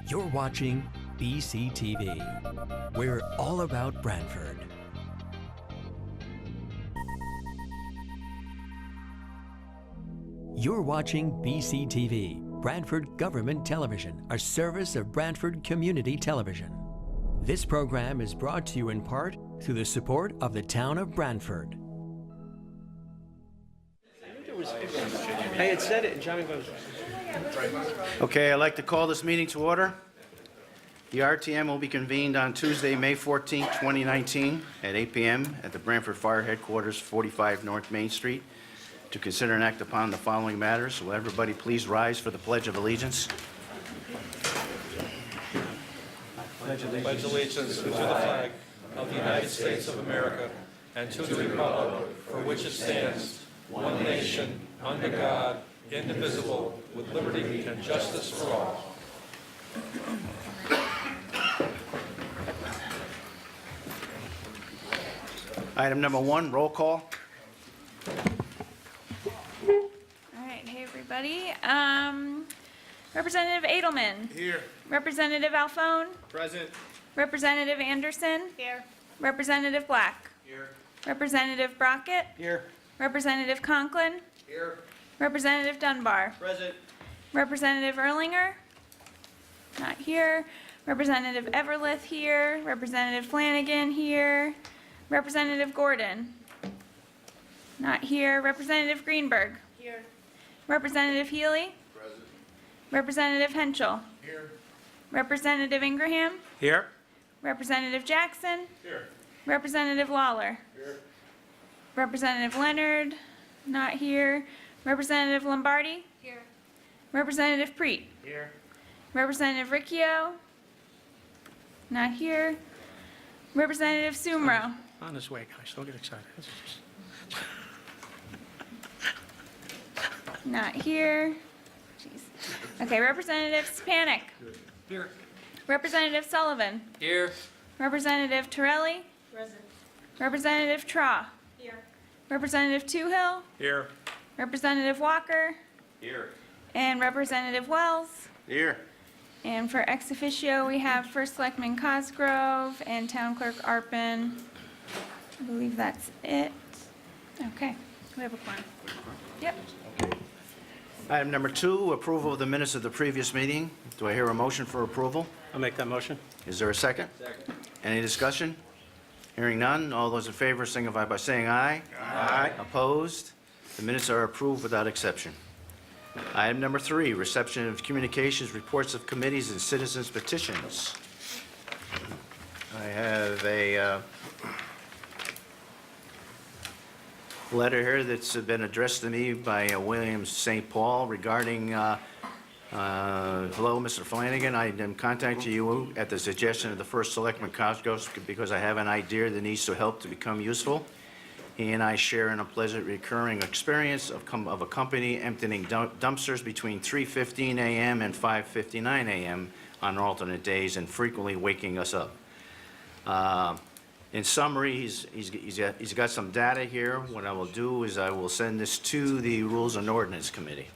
You're watching BCTV. We're all about Brantford. You're watching BCTV, Brantford Government Television, a service of Brantford Community Television. This program is brought to you in part through the support of the town of Brantford. Hey, it said it, and Johnny goes. Okay, I'd like to call this meeting to order. The R.T.M. will be convened on Tuesday, May 14, 2019, at 8 p.m. at the Brantford Fire Headquarters, 45 North Main Street, to consider and act upon the following matters. Will everybody please rise for the Pledge of Allegiance? Pledge allegiance to the flag of the United States of America and to the republic for which it stands, one nation, under God, indivisible, with liberty and justice for all. Item number 1, roll call. All right, hey everybody. Representative Edelman. Here. Representative Alphone. Present. Representative Anderson. Here. Representative Black. Here. Representative Brockett. Here. Representative Conklin. Here. Representative Dunbar. Present. Representative Erlinger. Not here. Representative Everlith here. Representative Flanagan here. Representative Gordon. Not here. Representative Greenberg. Here. Representative Healy. Present. Representative Henschel. Here. Representative Ingraham. Here. Representative Jackson. Here. Representative Lawler. Here. Representative Leonard. Not here. Representative Lombardi. Here. Representative Preet. Here. Representative Ricchio. Not here. Representative Sumro. On this way, guys. Don't get excited. Not here. Jeez. Okay, Representative Spanik. Here. Representative Sullivan. Here. Representative Torelli. Present. Representative Traw. Here. Representative Toohill. Here. Representative Walker. Here. And Representative Wells. Here. And for ex officio, we have First Selectman Cosgrove and Town Clerk Arpin. I believe that's it. Okay, we have a quorum. Yep. Item number 2, approval of the minutes of the previous meeting. Do I hear a motion for approval? I'll make that motion. Is there a second? Second. Any discussion? Hearing none, all those in favor signify by saying aye. Aye. Opposed? The minutes are approved without exception. Item number 3, reception of communications, reports of committees, and citizens' petitions. I have a letter here that's been addressed to me by William St. Paul regarding, hello, Mr. Flanagan, I am contacting you at the suggestion of the First Selectman Cosgrove because I have an idea that needs to help to become useful. He and I share an unpleasant recurring experience of a company emptying dumpsters between 3:15 a.m. and 5:59 a.m. on alternate days and frequently waking us up. In summary, he's got some data here. What I will do is I will send this to the Rules and Ordinance Committee.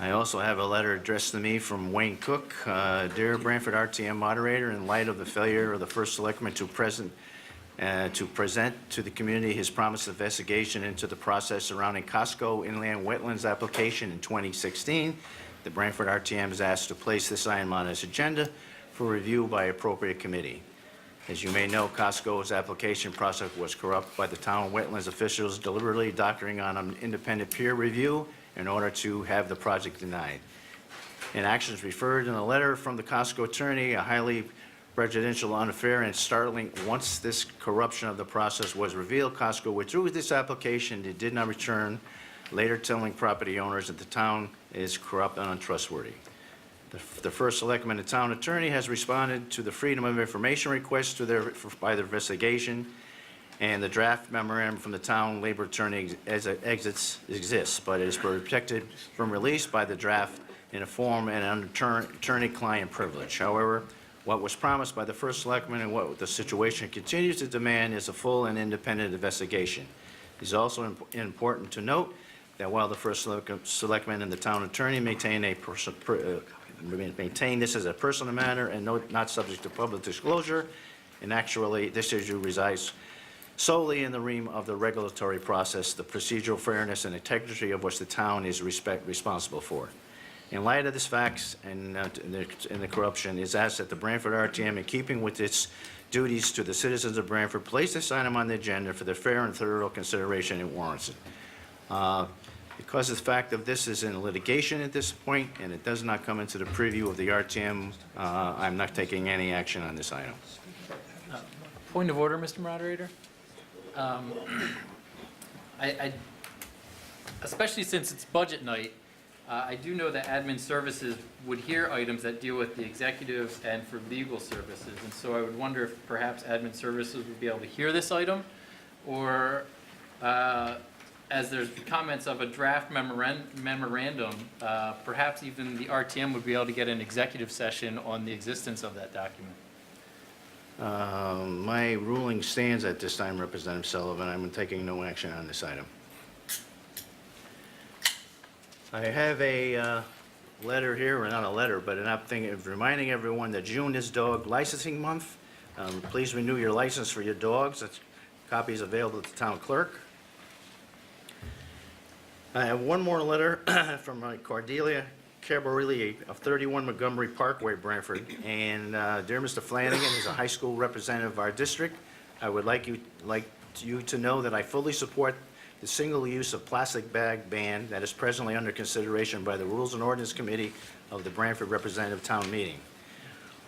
I also have a letter addressed to me from Wayne Cook. Dear Brantford R.T.M. moderator, in light of the failure of the First Selectman to present to the community his promised investigation into the process surrounding Costco inland wetlands application in 2016, the Brantford R.T.M. is asked to place this item on its agenda for review by appropriate committee. As you may know, Costco's application process was corrupt by the town wetlands officials deliberately doctoring on an independent peer review in order to have the project denied. In actions referred in a letter from the Costco attorney, a highly prejudicial, unfair, and startling, once this corruption of the process was revealed, Costco withdrew this application and did not return, later telling property owners that the town is corrupt and untrustworthy. The First Selectman and town attorney has responded to the Freedom of Information request by the investigation, and the draft memorandum from the town labor attorney exists, but it is protected from release by the draft in a form and under attorney-client privilege. However, What was promised by the first selectman and what the situation continues to demand is a full and independent investigation. It is also important to note that while the first selectman and the town attorney maintain this as a personal matter and not subject to public disclosure, and actually this issue resides solely in the realm of the regulatory process, the procedural fairness and integrity of which the town is responsible for. In light of these facts and the corruption, it's asked that the Brantford R.T.M., in keeping with its duties to the citizens of Brantford, place this item on the agenda for the fair and thorough consideration it warrants. Because of the fact that this is in litigation at this point and it does not come into the preview of the R.T.M., I'm not taking any action on this item. Point of order, Mr. Moderator. Especially since it's budget night, I do know that admin services would hear items that deal with the executive and for legal services. And so I would wonder if perhaps admin services would be able to hear this item, or as there's comments of a draft memorandum, perhaps even the RTM would be able to get an executive session on the existence of that document. My ruling stands at this time, Representative Sullivan. I'm taking no action on this item. I have a letter here, or not a letter, but an update of reminding everyone that June is Dog Licensing Month. Please renew your license for your dogs. Copies available at the town clerk. I have one more letter from Cordelia Cabarilli of 31 Montgomery Parkway, Brantford. And dear Mr. Flanagan, as a high school representative of our district, I would like you to know that I fully support the single use of plastic bag ban that is presently under consideration by the Rules and Ordinance Committee of the Brantford Representative Town Meeting.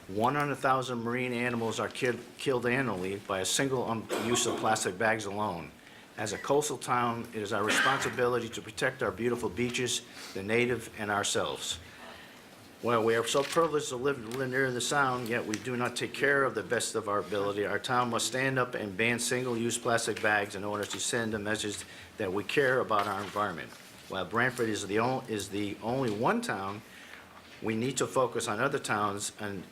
100,000 marine animals are killed annually by a single use of plastic bags alone. As a coastal town, it is our responsibility to protect our beautiful beaches, the native, and ourselves. While we are so privileged to live near the Sound, yet we do not take care of the best of our ability. Our town must stand up and ban single-use plastic bags in order to send a message that we care about our environment. While Brantford is the only one town, we need to focus on other towns and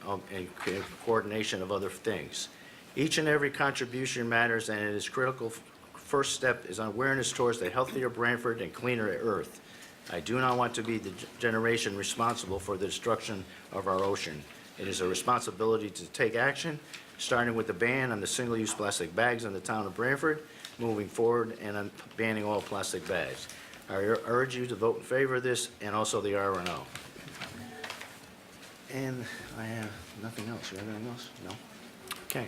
coordination of other things. Each and every contribution matters, and it is critical. First step is awareness towards the healthier Brantford and cleaner earth. I do not want to be the generation responsible for the destruction of our ocean. It is a responsibility to take action, starting with the ban on the single-use plastic bags in the town of Brantford, moving forward, and on banning all plastic bags. I urge you to vote in favor of this and also the R&O. And I have nothing else. You have anything else? No? Okay.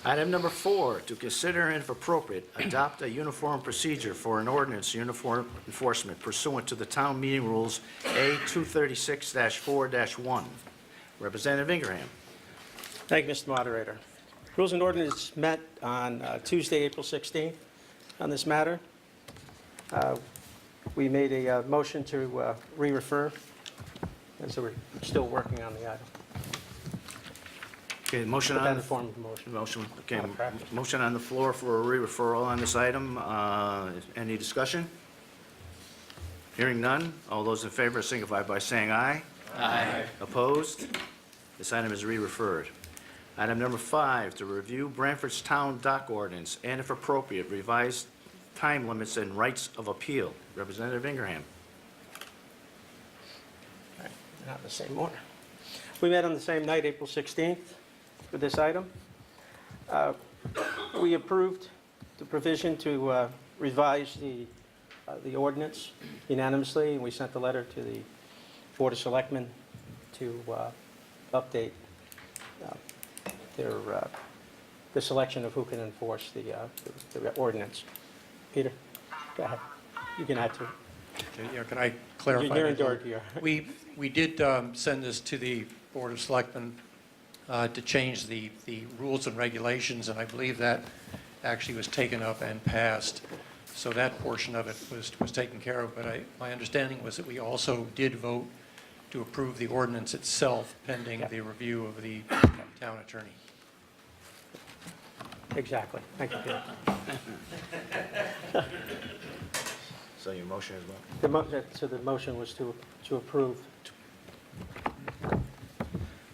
Item number 4, to consider and if appropriate, adopt a uniform procedure for an ordinance uniform enforcement pursuant to the town meeting rules A236-4-1. Representative Ingraham. Thank you, Mr. Moderator. Rules and Ordinance met on Tuesday, April 16th on this matter. We made a motion to re-refer, and so we're still working on the item. Okay, motion Put that on in the the form of a motion. Okay, Not a practice. motion on the floor for a re-referral on this item. Any discussion? Hearing none. All those in favor signify by saying aye. Aye. Opposed? This item is re-referred. Item number 5, to review Brantford's town dock ordinance and, if appropriate, revise time limits and rights of appeal. Representative Ingraham. All right, not in the same order. We met on the same night, April 16th, for this item. We approved the provision to revise the ordinance unanimously, and we sent the letter to the Board of Selectmen to update the selection of who can enforce the ordinance. Peter, go ahead. You can add to it. Yeah, can I clarify? You're in door here. We did send this to the Board of Selectmen to change the rules and regulations, and I believe that actually was taken up and passed. So that portion of it was taken care of, but my understanding was that we also did vote to approve the ordinance itself pending the review of the town attorney. Exactly. Thank you, Peter. So your motion is what? So the motion was to approve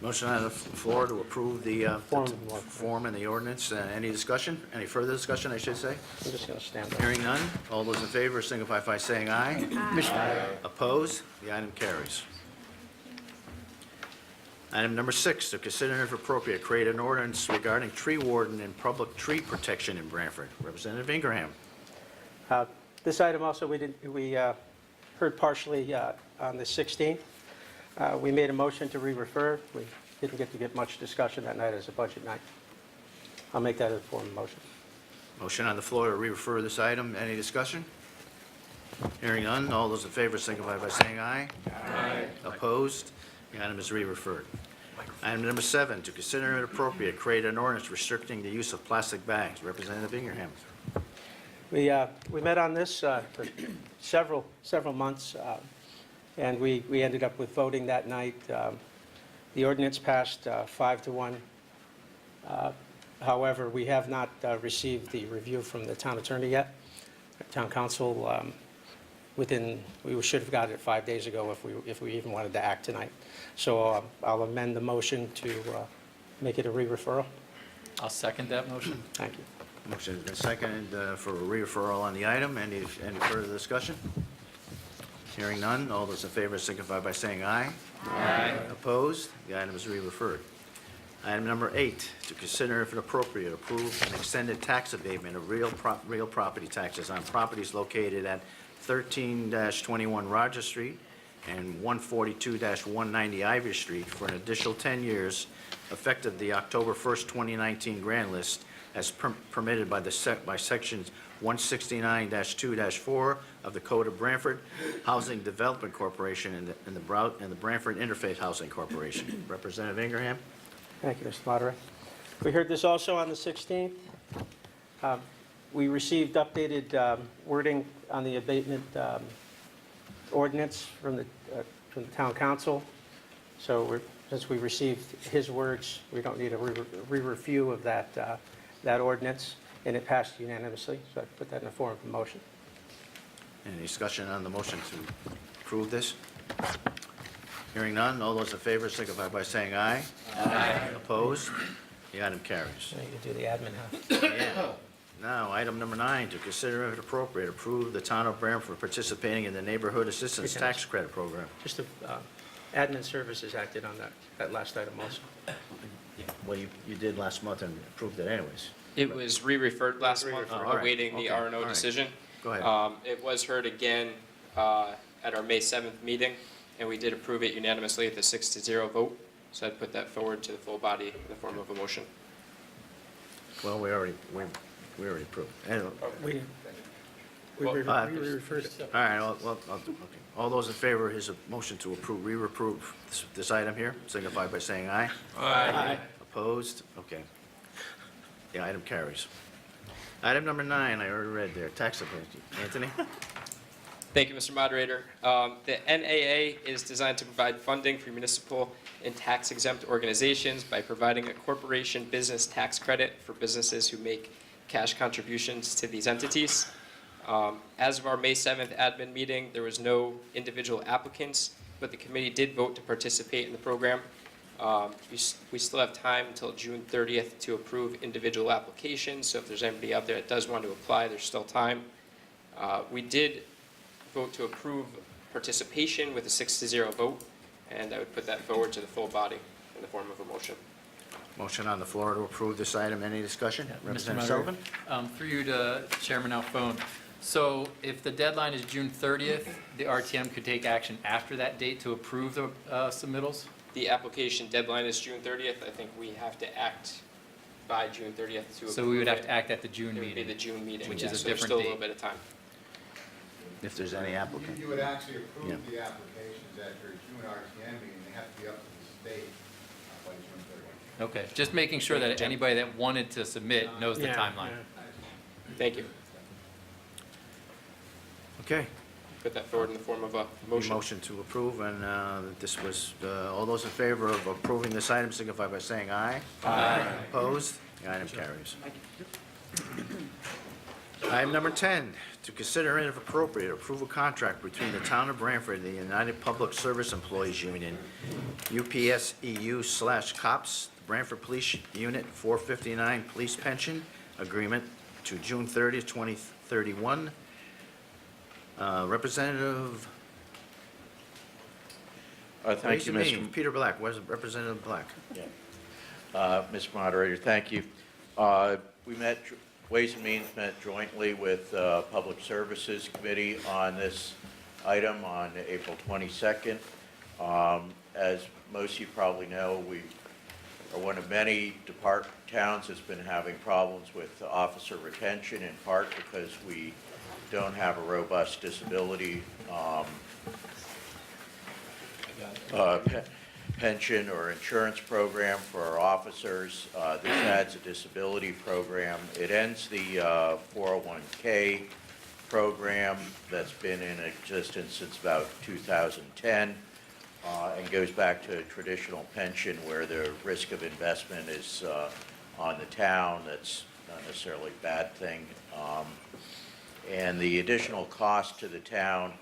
Motion on the floor to approve the Form. form and the ordinance. Any discussion? Any further discussion, I should say? I'm just going to stand up. Hearing none. All those in favor signify by saying aye. Aye. Opposed? The item carries. Item number 6, to consider and if appropriate, create an ordinance regarding tree warden and public tree protection in Branford. Representative Ingraham. This item also, we heard partially on the 16th. We made a motion to re-refer. We didn't get much discussion that night as a budget night. I'll make that as a form of motion. Motion on the floor to re-refer this item. Any discussion? Hearing none. All those in favor signify by saying aye. Aye. Opposed? The item is re-referred. Item number 7, to consider and appropriate, create an ordinance restricting the use of plastic bags. Representative Ingraham. We met on this for several months, and we ended up with voting that night. The ordinance passed 5-1. However, we have not received the review from the town attorney yet. Town council, we should have got it 5 days ago if we even wanted to act tonight. So I'll amend the motion to make it a re-referral. I'll second that motion. Thank you. Motion has been seconded for a re-referral on the item. Any further discussion? Hearing none. All those in favor signify by saying aye. Aye. Opposed? The item is re-referred. Item number 8, to consider if appropriate, approve an extended tax abatement of real property taxes on properties located at 13-21 Roger Street and 142-190 Ivy Street for an additional 10 years, effective the October 1st, 2019 grand list as permitted by sections 169-2-4 of the Code of Branford Housing Development Corporation and the Branford Interfaith Housing Corporation. Representative Ingraham. Thank you, Mr. Moderator. We heard this also on the 16th. We received updated wording on the abatement ordinance from the town council. So since we received his words, we don't need a re-review of that ordinance, and it passed unanimously. So I put that in the form of a motion. Any discussion on the motion to approve this? Hearing none. All those in favor signify by saying aye. Aye. Opposed? The item carries. Now you can do the admin half. Yeah. Now, item number 9, to consider if appropriate, approve the town of Branford participating in the Neighborhood Assistance Tax Credit Program. Just the admin services acted on that last item also. Well, you did last month and approved it anyways. It was re-referred last month, Oh, all right. awaiting the Okay. R&O All right. decision. Go ahead. It was heard again at our May 7th meeting, and we did approve it unanimously at the 6-0 vote. So I'd put that forward to the full body in the form of a motion. Well, we already approved. Anyway, We referred it. all right, okay. All those in favor of his motion to approve, re-approve this item here, signify by saying aye. Aye. Opposed? Okay. The item carries. Item number 9, I already read there, tax abatement. Anthony? Thank you, Mr. Moderator. The NAA is designed to provide funding for municipal and tax-exempt organizations by providing a corporation business tax credit for businesses who make cash contributions to these entities. As of our May 7th admin meeting, there was no individual applicants, but the committee did vote to participate in the program. We still have time until June 30th to approve individual applications, so if there's anybody out there that does want to apply, there's still time. We did vote to approve participation with a 6-0 vote, and I would put that forward to the full body in the form of a motion. Motion on the floor to approve this item. Any discussion? Mr. Representative Moderator, Sullivan? through you to Chairman Alphone. So if the deadline is June 30th, the RTM could take action after that date to approve the submittals? The application deadline is June 30th. I think we have to act by June 30th to approve. So we would have to act at the June It would be meeting. the June meeting, which yeah, is a so there's different still a date. little bit of time. If there's any applicant. You would actually approve Yeah. the applications at your June RTM meeting, they have to be up to the state by June 30th. Okay, just making sure that anybody that wanted to submit knows the Yeah, timeline. yeah. Thank you. Okay. Put that forward in the form of a motion. Motion to approve, and this was, all those in favor of approving this item signify by saying aye. Aye. Opposed? The item carries. Item number 10, to consider and if appropriate, approve a contract between the Town of Branford and the United Public Service Employees Union, UPSEU/COPS, Branford Police Unit 459 Police Pension Agreement to June 30th, 2031. Representative, Thank Ways you, and Mr. Means, Peter Black. Where's Representative Black? Mr. Moderator, thank you. We met, Ways and Means met jointly with Public Services Committee on this item on April 22nd. As most of you probably know, we are one of many towns that's been having problems with officer retention, in part because we don't have a robust disability pension or insurance program for our officers. This adds a disability program. It ends the 401K program that's been in existence since about 2010 and goes back to a traditional pension where the risk of investment is on the town. That's not necessarily a bad thing. And the additional cost to the town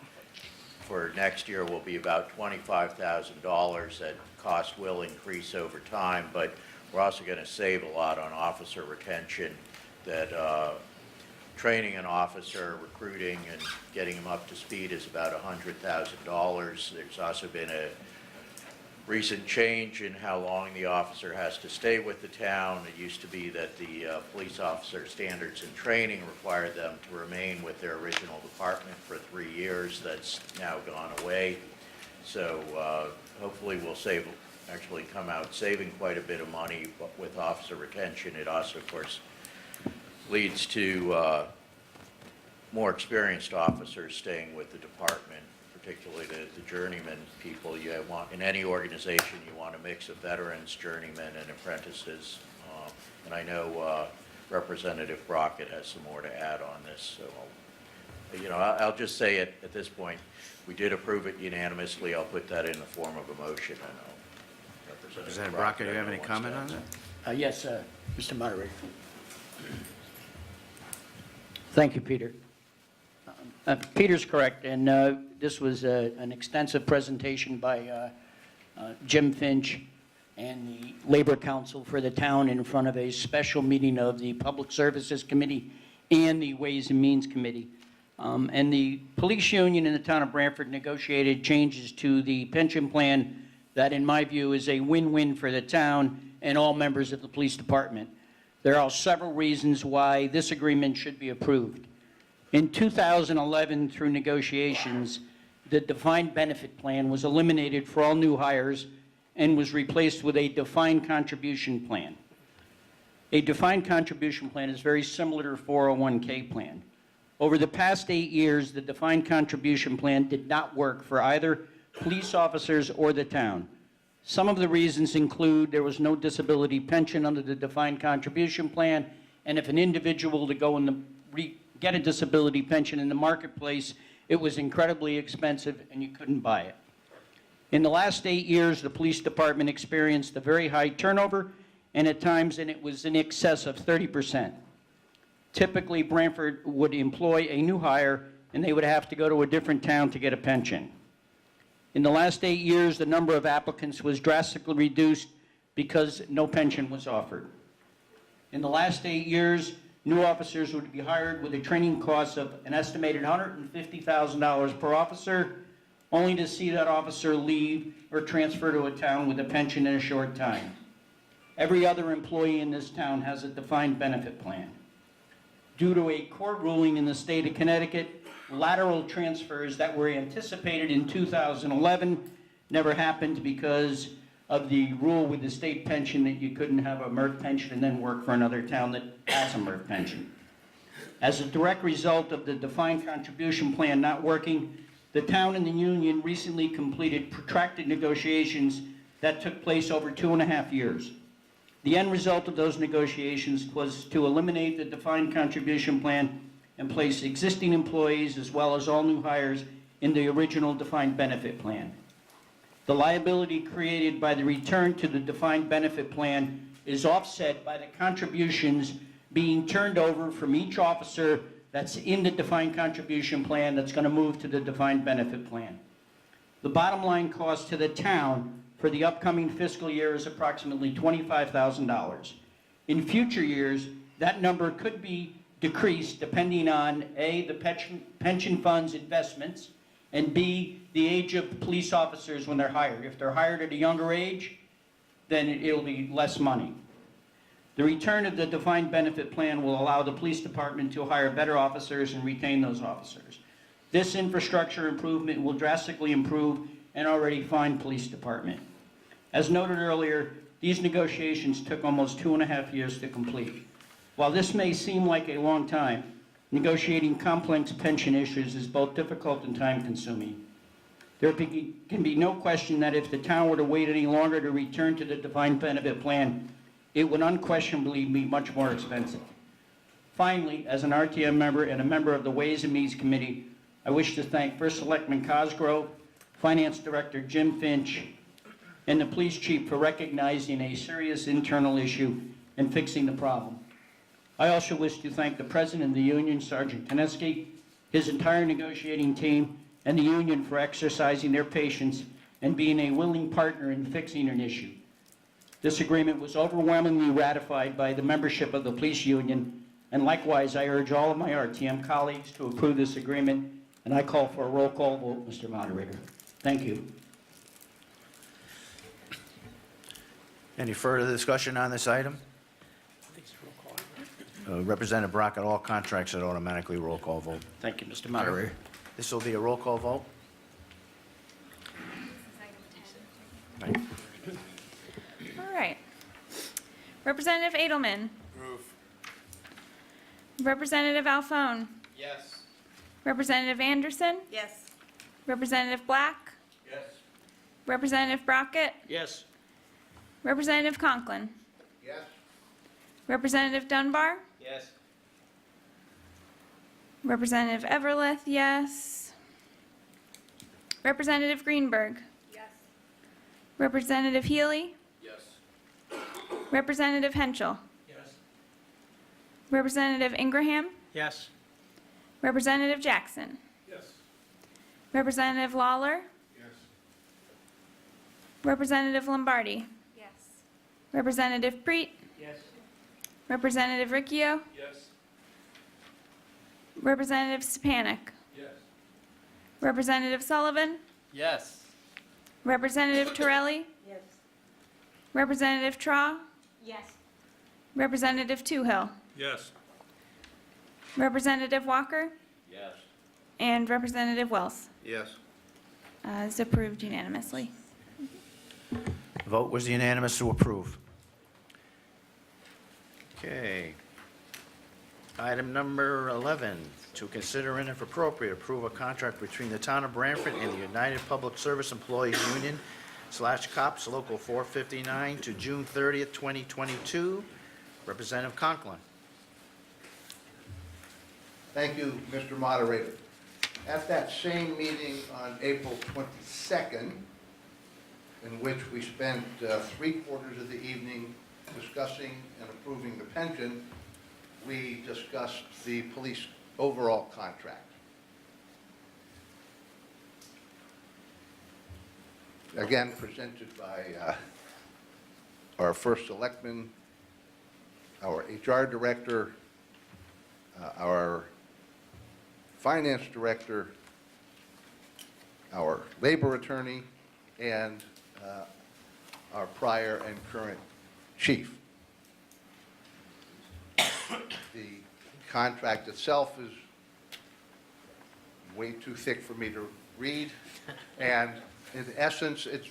for next year will be about $25,000. That cost will increase over time, but we're also going to save a lot on officer retention. That training an officer, recruiting, and getting him up to speed is about $100,000. There's also been a recent change in how long the officer has to stay with the town. It used to be that the police officer standards and training required them to remain with their original department for 3 years. That's now gone away. So hopefully we'll actually come out saving quite a bit of money with officer retention. It also, of course, leads to more experienced officers staying with the department, particularly the journeyman people. You want, in any organization, you want a mix of veterans, journeymen, and apprentices. And I know Representative Brockett has some more to add on this. So, I'll just say at this point, we did approve it unanimously. I'll put that in the form of a motion. I know Representative Brockett, do you have any comment on that? Yes, Mr. Moderator. Thank you, Peter. Peter's correct, and this was an extensive presentation by Jim Finch and the Labor Council for the town in front of a special meeting of the Public Services Committee and the Ways and Means Committee. And the police union in the town of Branford negotiated changes to the pension plan that, in my view, is a win-win for the town and all members of the police department. There are several reasons why this agreement should be approved. In 2011, through negotiations, the defined benefit plan was eliminated for all new hires and was replaced with a defined contribution plan. A defined contribution plan is very similar to a 401k plan. Over the past 8 years, the defined contribution plan did not work for either police officers or the town. Some of the reasons include there was no disability pension under the defined contribution plan, and if an individual to go in get a disability pension in the marketplace, it was incredibly expensive and you couldn't buy it. In the last 8 years, the police department experienced a very high turnover, and at times it was in excess of 30%. Typically, Branford would employ a new hire and they would have to go to a different town to get a pension. In the last 8 years, the number of applicants was drastically reduced because no pension was offered. In the last 8 years, new officers would be hired with a training cost of an estimated $150,000 per officer, only to see that officer leave or transfer to a town with a pension in a short time. Every other employee in this town has a defined benefit plan. Due to a court ruling in the state of Connecticut, lateral transfers that were anticipated in 2011 never happened because of the rule with the state pension that you couldn't have a MERT pension and then work for another town that has a MERT pension. As a direct result of the defined contribution plan not working, the town and the union recently completed protracted negotiations that took place over 2.5 years. The end result of those negotiations was to eliminate the defined contribution plan and place existing employees as well as all new hires in the original defined benefit plan. The liability created by the return to the defined benefit plan is offset by the contributions being turned over from each officer that that's in the defined contribution plan that's going to move to the defined benefit plan. The bottom line cost to the town for the upcoming fiscal year is approximately $25,000. In future years, that number could be decreased depending on A, the pension fund's investments, and B, the age of police officers when they're hired. If they're hired at a younger age, then it'll be less money. The return of the defined benefit plan will allow the police department to hire better officers and retain those officers. This infrastructure improvement will drastically improve an already fine police department. As noted earlier, these negotiations took almost 2.5 years to complete. While this may seem like a long time, negotiating complex pension issues is both difficult and time-consuming. There can be no question that if the town were to wait any longer to return to the defined benefit plan, it would unquestionably be much more expensive. Finally, as an R.T.M. member and a member of the Ways and Means Committee, I wish to thank First Selectman Cosgrove, Finance Director Jim Finch, and the Police Chief for recognizing a serious internal issue and fixing the problem. I also wish to thank the President of the Union, Sergeant Koneski, his entire negotiating team, and the union for exercising their patience and being a willing partner in fixing an issue. This agreement was overwhelmingly ratified by the membership of the police union, and likewise, I urge all of my R.T.M. colleagues to approve this agreement, and I call for a roll call vote, Mr. Moderator. Thank you. Any further discussion on this item? Representative Brockett, all contracts are automatically roll call vote. Thank you, Mr. Moderator. This will be a roll call vote. Thank you. All right. Representative Edelman. Representative Alphone. Yes. Representative Anderson. Yes. Representative Black. Yes. Representative Brockett. Yes. Representative Conklin. Yes? Representative Dunbar. Yes. Representative Everlith, yes. Representative Greenberg. Yes. Representative Healy. Yes. Representative Henschel. Yes. Representative Ingraham. Yes. Representative Jackson. Yes. Representative Lawler. Yes. Representative Lombardi. Yes. Representative Preet. Yes. Representative Ricchio. Yes. Representative Stepanek. Yes. Representative Sullivan. Yes. Representative Torelli. Yes. Representative Traw. Yes. Representative Toohill. Yes. Representative Walker. Yes. And Representative Wells. Yes. Is approved unanimously. Vote was unanimous to approve. Okay. Item number 11, to consider and if appropriate, approve a contract between the Town of Brantford and the United Public Service Employees Union / COPS Local 459 to June 30th, 2022. Representative Conklin. Thank you, Mr. Moderator. At that same meeting on April 22nd, in which we spent 3/4 of the evening discussing and approving the pension, we discussed the police overall contract. Again, presented by our first selectman, our HR director, our finance director, our labor attorney, and our prior and current chief. The contract itself is way too thick for me to read, and in essence, it's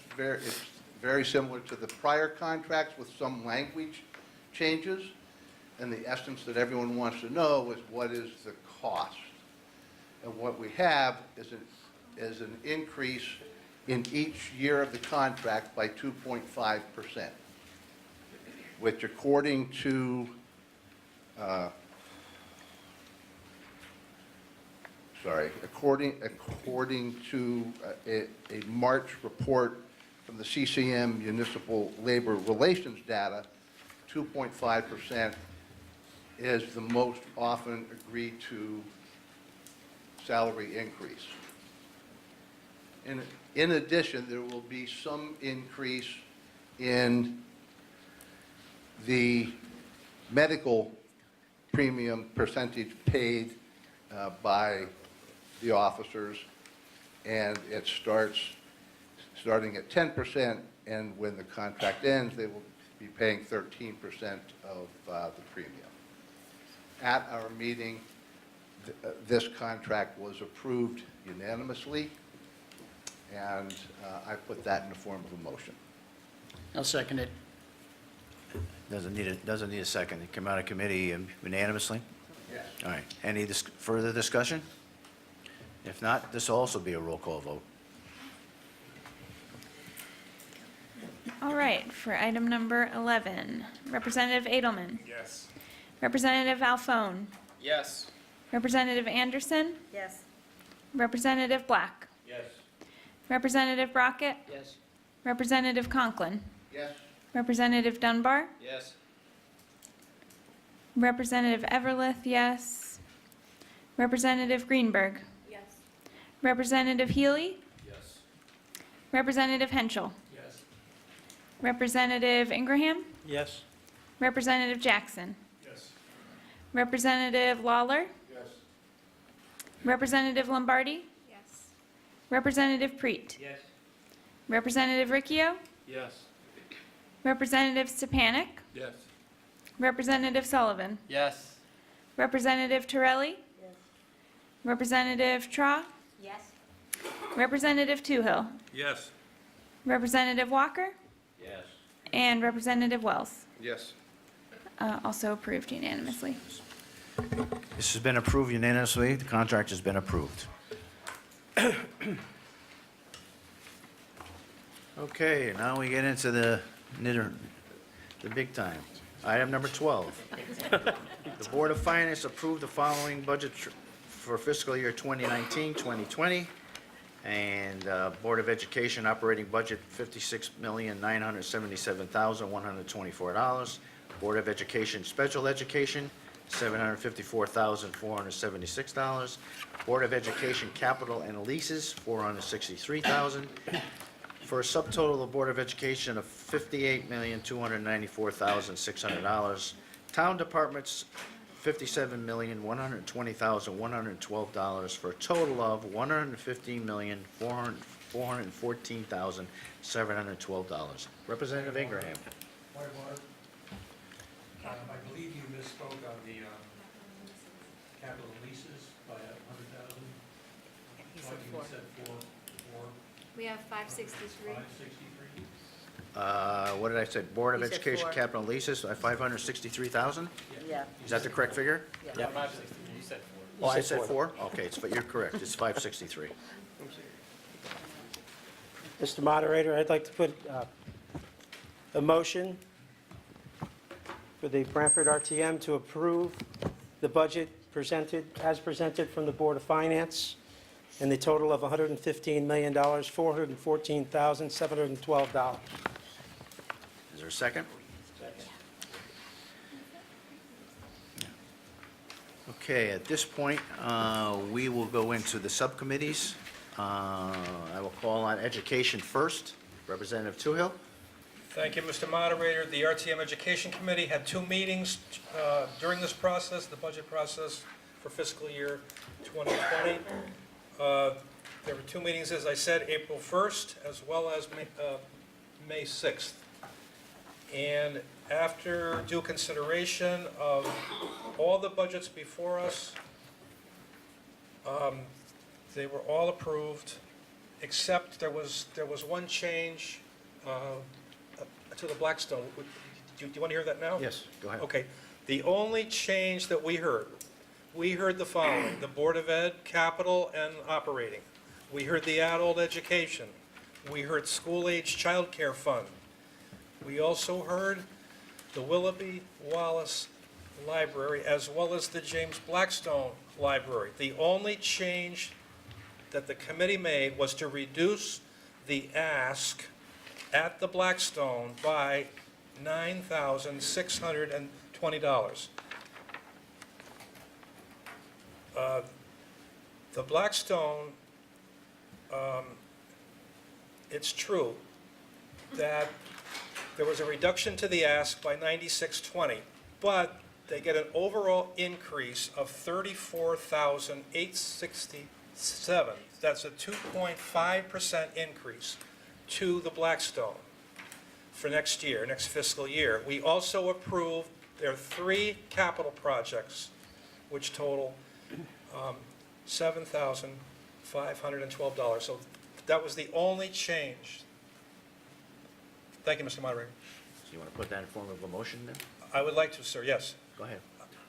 very similar to the prior contracts with some language changes, and the essence that everyone wants to know is what is the cost. And what we have is an increase in each year of the contract by 2.5%, which according to according to a March report from the CCM Municipal Labor Relations data, 2.5% is the most often agreed to salary increase. In addition, there will be some increase in the medical premium percentage paid by the officers, and it starting at 10%, and when the contract ends, they will be paying 13% of the premium. At our meeting, this contract was approved unanimously, and I put that in the form of a motion. I'll second it. Doesn't need a second. It came out of committee unanimously? Yes. All right. Any further discussion? If not, this will also be a roll call vote. All right, for item number 11, Representative Edelman. Yes. Representative Alphone. Yes. Representative Anderson. Yes. Representative Black. Yes. Representative Brockett. Yes. Representative Conklin. Yes. Representative Dunbar. Yes. Representative Everlith, yes. Representative Greenberg. Yes. Representative Healy. Yes. Representative Henschel. Yes. Representative Ingraham. Yes. Representative Jackson. Yes. Representative Lawler. Yes. Representative Lombardi. Yes. Representative Preet. Yes. Representative Ricchio. Yes. Representative Stepanik. Yes. Representative Sullivan. Yes. Representative Torelli. Yes. Representative Traw. Yes. Representative Toohill. Yes. Representative Walker. Yes. And Representative Wells. Yes. Also approved unanimously. This has been approved unanimously. The contract has been approved. Okay, now we get into the big time. Item number 12. The Board of Finance approved the following budget for fiscal year 2019-2020. And Board of Education operating budget, $56,977,124. Board of Education Special Education, $754,476. Board of Education Capital and Leases, $463,000. For a subtotal of the Board of Education of $58,294,600. Town departments, $57,120,112 for a total of $115,414,712. Representative Ingraham. Point of order. I believe you misspoke on the capital leases by 100,000. He Thought said you four. said four, We have 563. 563. What did I say? Board of You said Education four. Capital and Leases, 563,000? Yeah. Is that the correct figure? Yeah. You said four. Oh, I said 4? Okay, you're correct. It's 563. Mr. Moderator, I'd like to put a motion for the Brantford RTM to approve the budget as presented from the Board of Finance in the total of $115,414,712. Is there a second? Okay, at this point, we will go into the subcommittees. I will call on Education first. Representative Toohill? Thank you, Mr. Moderator. The RTM Education Committee had 2 meetings during this process, the budget process for fiscal year 2020. There were 2 meetings, as I said, April 1st as well as May 6th. And after due consideration of all the budgets before us, they were all approved, except there was one change to the Blackstone. Do you want to hear that now? Yes, go ahead. Okay. The only change that we heard the following: the Board of Ed, Capital, and Operating. We heard the Adult Education. We heard School-Age Child Care Fund. We also heard the Willoughby Wallace Library, as well as the James Blackstone Library. The only change that the committee made was to reduce the ask at the Blackstone by $9,620. The Blackstone, it's true that there was a reduction to the ask by 9620, but they get an overall increase of 34,867. That's a 2.5% increase to the Blackstone for next year, next fiscal year. We also approved their 3 capital projects, which total $7,512. So that was the only change. Thank you, Mr. Moderator. So you want to put that in form of a motion then? I would like to, sir, yes. Go ahead.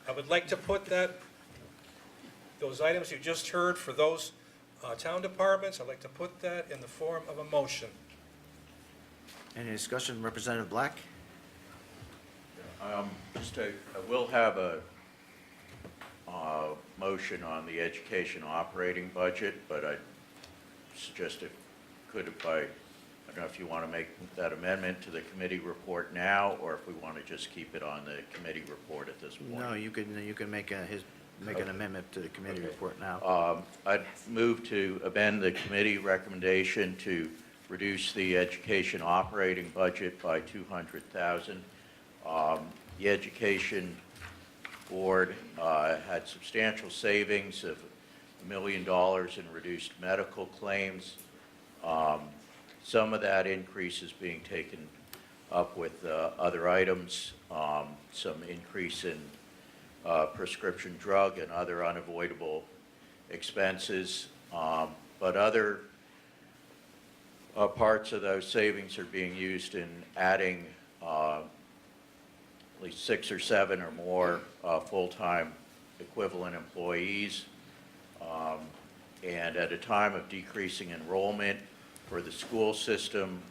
I would like to put those items you just heard for those town departments, I'd like to put that in the form of a motion. Any discussion, Representative Black? I will have a motion on the education operating budget, but I suggest if I don't know if you want to make that amendment to the committee report now, or if we want to just keep it on the committee report at this point. No, you can make an amendment to the committee report now. I'd move to amend the committee recommendation to reduce the education operating budget by $200,000. The education board had substantial savings of $1 million in reduced medical claims. Some of that increase is being taken up with other items, some increase in prescription drug and other unavoidable expenses, but other parts of those savings are being used in adding at least 6 or 7 or more full-time equivalent employees, and at a time of decreasing enrollment for the school system,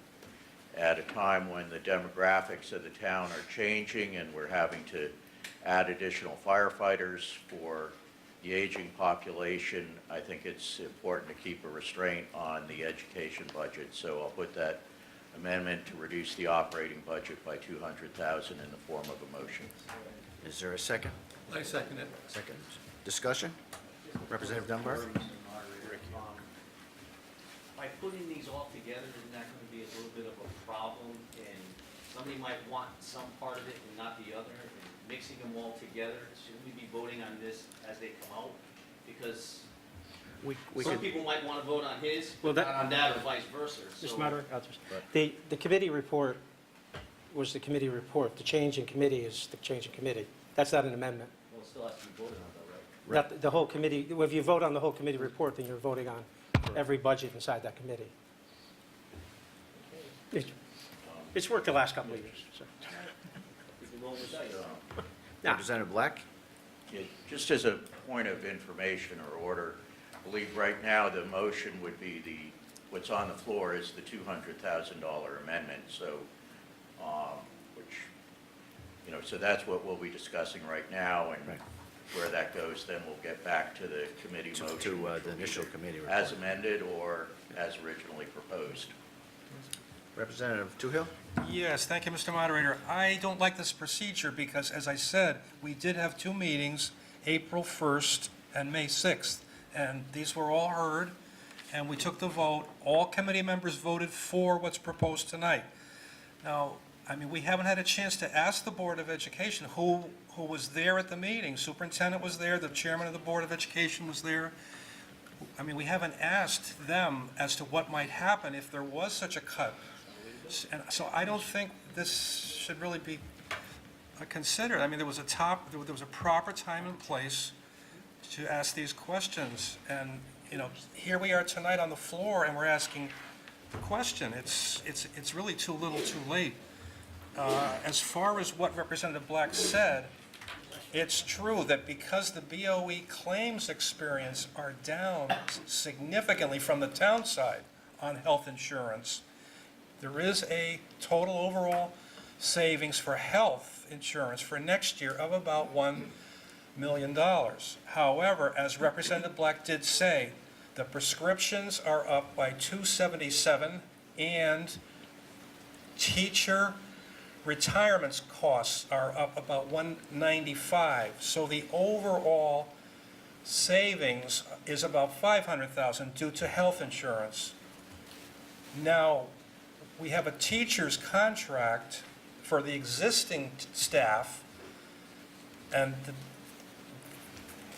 at a time when the demographics of the town are changing and we're having to add additional firefighters for the aging population, I think it's important to keep a restraint on the education budget. So I'll put that amendment to reduce the operating budget by $200,000 in the form of a motion. Is there a second? I second it. Second. Discussion? Representative Dunbar? By putting these all together, isn't that going to be a little bit of a problem? And somebody might want some part of it and not the other, and mixing them all together, shouldn't we be voting on this as they come out? Because some people might want to vote on his, Well, but not on that, or vice versa. Mr. So- Moderator, the committee report was the committee report. The change in committee is the change in committee. That's not an amendment. Well, it still has to be voted on though, right? Not the whole committee, if you vote on the whole committee report, then you're voting on every budget inside that committee. It's worked the last couple of years, so. We can roll the dice. Yeah. Representative Black? Yeah, just as a point of information or order, I believe right now the motion would be what's on the floor is the $200,000 amendment, so, so that's what we'll be discussing right now, and Right. where that goes, then we'll get back to the committee To motion. which the will be initial either committee As report. amended or as originally proposed. Representative Toohill? Yes, thank you, Mr. Moderator. I don't like this procedure because, as I said, we did have 2 meetings, April 1st and May 6th, and these were all heard, and we took the vote. All committee members voted for what's proposed tonight. Now, I mean, we haven't had a chance to ask the Board of Education who was there at the meeting. Superintendent was there, the chairman of the Board of Education was there. I mean, we haven't asked them as to what might happen if there was such a cut. And so I don't think this should really be considered. I mean, there was a proper time and place to ask these questions. And, here we are tonight on the floor and we're asking the question. It's really too little too late. As far as what Representative Black said, it's true that because the BOE claims experience are down significantly from the town side on health insurance, there is a total overall savings for health insurance for next year of about $1 million. However, as Representative Black did say, the prescriptions are up by $277, and teacher retirement costs are up about $195. So the overall savings is about 500,000 due to health insurance. Now, we have a teacher's contract for the existing staff, and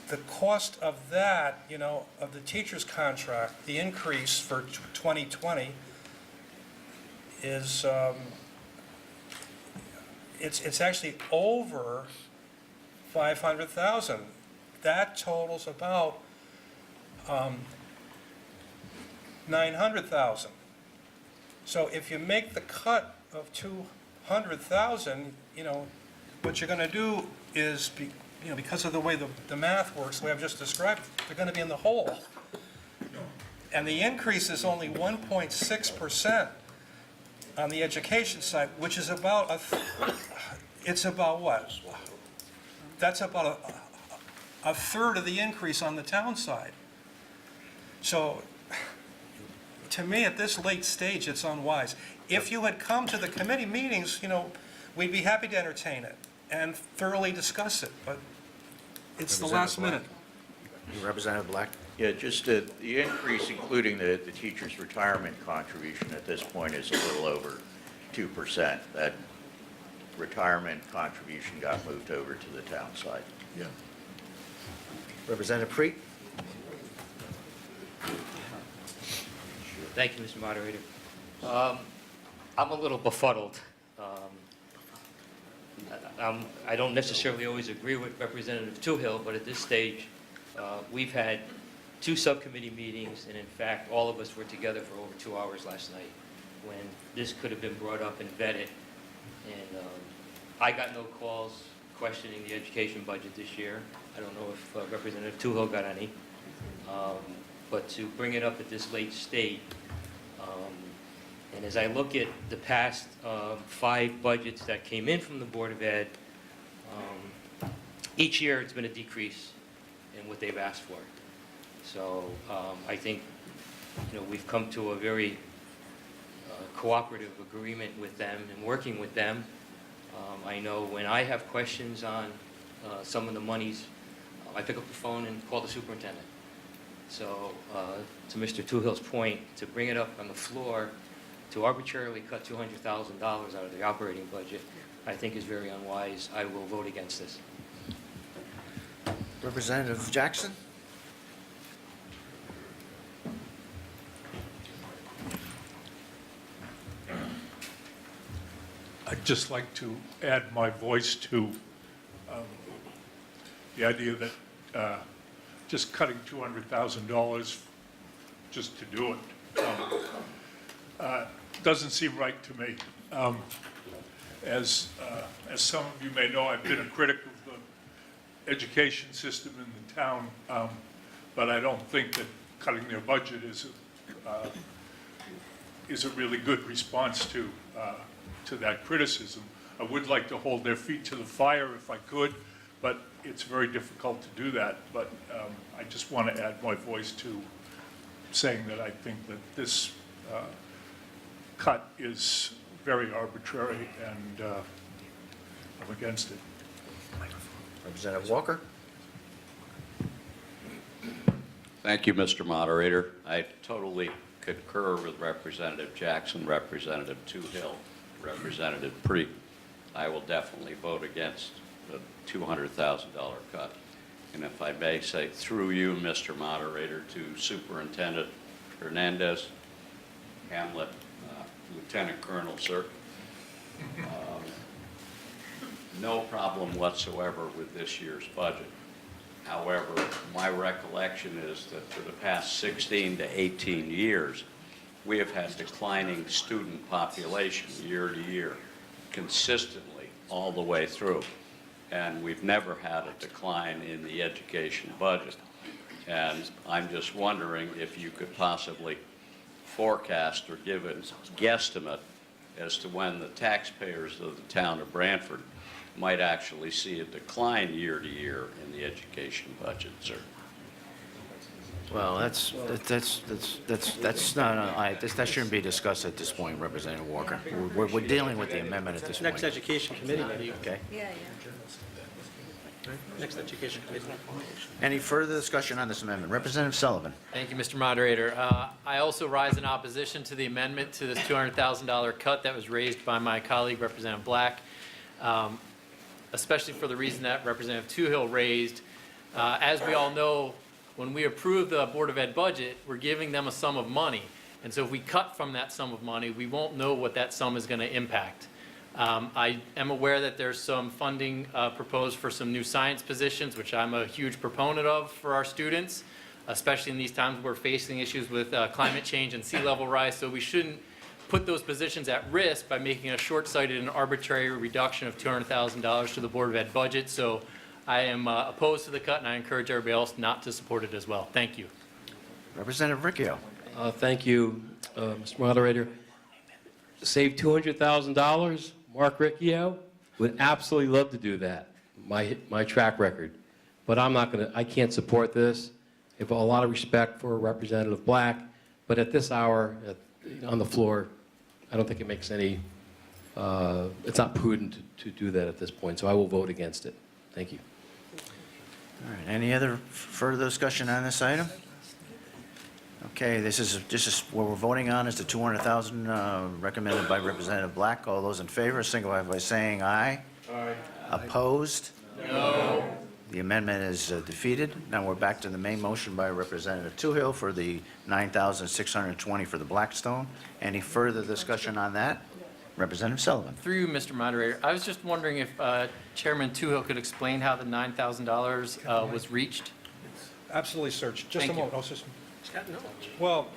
the cost of that, you know, of the teacher's contract, the increase for 2020 is, it's actually over 500,000. That totals about 900,000. So if you make the cut of 200,000, you know, what you're going to do is, you know, because of the way the math works, the way I've just described, they're going to be in the hole. And the increase is only 1.6% on the education side, which is about it's about what? That's about a third of the increase on the town side. So, to me, at this late stage, it's unwise. If you had come to the committee meetings, you know, we'd be happy to entertain it and thoroughly discuss it, but it's the last minute. Representative Black? Yeah, just the increase, including the teacher's retirement contribution at this point is a little over 2%. That retirement contribution got moved over to the town side. Yeah. Representative Preet? Thank you, Mr. Moderator. I'm a little befuddled. I don't necessarily always agree with Representative Toohill, but at this stage, we've had 2 subcommittee meetings, and in fact, all of us were together for over 2 hours last night when this could have been brought up and vetted. And I got no calls questioning the education budget this year. I don't know if Representative Toohill got any. But to bring it up at this late state, and as I look at the past 5 budgets that came in from the Board of Ed, each year it's been a decrease in what they've asked for. So I think, you know, we've come to a very cooperative agreement with them and working with them. I know when I have questions on some of the monies, I pick up the phone and call the superintendent. So to Mr. Toohill's point, to bring it up on the floor to arbitrarily cut $200,000 out of the operating budget, I think is very unwise. I will vote against this. Representative Jackson? I'd just like to add my voice to the idea that just cutting $200,000 just to do it doesn't seem right to me. As some of you may know, I've been a critic of the education system in the town, but I don't think that cutting their budget is a really good response to that criticism. I would like to hold their feet to the fire if I could, but it's very difficult to do that. But I just want to add my voice to saying that I think that this cut is very arbitrary, and I'm against it. Representative Walker? Thank you, Mr. Moderator. I totally concur with Representative Jackson, Representative Toohill, Representative Preet. I will definitely vote against the $200,000 cut. And if I may say through you, Mr. Moderator, to Superintendent Hernandez, Hamlet, Lieutenant Colonel, sir, no problem whatsoever with this year's budget. However, my recollection is that for the past 16 to 18 years, we have had declining student population year to year, consistently all the way through. And we've never had a decline in the education budget. And I'm just wondering if you could possibly forecast or give a guesstimate as to when the taxpayers of the town of Brantford might actually see a decline year to year in the education budget, sir. Well, that shouldn't be discussed at this point, Representative Walker. We're dealing with the amendment at this point. Next education committee meeting. Okay. Yeah, Next Education Committee. Any further discussion on this amendment? Representative Sullivan. Thank you, Mr. Moderator. I also rise in opposition to the amendment to this $200,000 cut that was raised by my colleague, Representative Black, especially for the reason that Representative Toohill raised. As we all know, when we approve the Board of Ed budget, we're giving them a sum of money. And so if we cut from that sum of money, we won't know what that sum is going to impact. I am aware that there's some funding proposed for some new science positions, which I'm a huge proponent of for our students, especially in these times we're facing issues with climate change and sea level rise. So we shouldn't put those positions at risk by making a short-sighted and arbitrary reduction of $200,000 to the Board of Ed budget. So I am opposed to the cut, and I encourage everybody else not to support it as well. Thank you. Representative Ricchio. Thank you, Mr. Moderator. Save $200,000, Mark Ricchio would absolutely love to do that, my track record. But I can't support this. I have a lot of respect for Representative Black, but at this hour, on the floor, I don't think it makes any, it's not prudent to do that at this point, so I will vote against it. Thank you. All right, any other further discussion on this item? Okay, this is what we're voting on is the $200,000 recommended by Representative Black. All those in favor, signify by saying aye. Aye. Opposed? No. The amendment is defeated. Now we're back to the main motion by Representative Toohill for the $9,620 for the Blackstone. Any further discussion on that? Representative Sullivan. Through you, Mr. Moderator, I was just wondering if Chairman Toohill could explain how the $9,000 was reached. Absolutely, sir. Just a Thank you. moment. Oh, just- Well,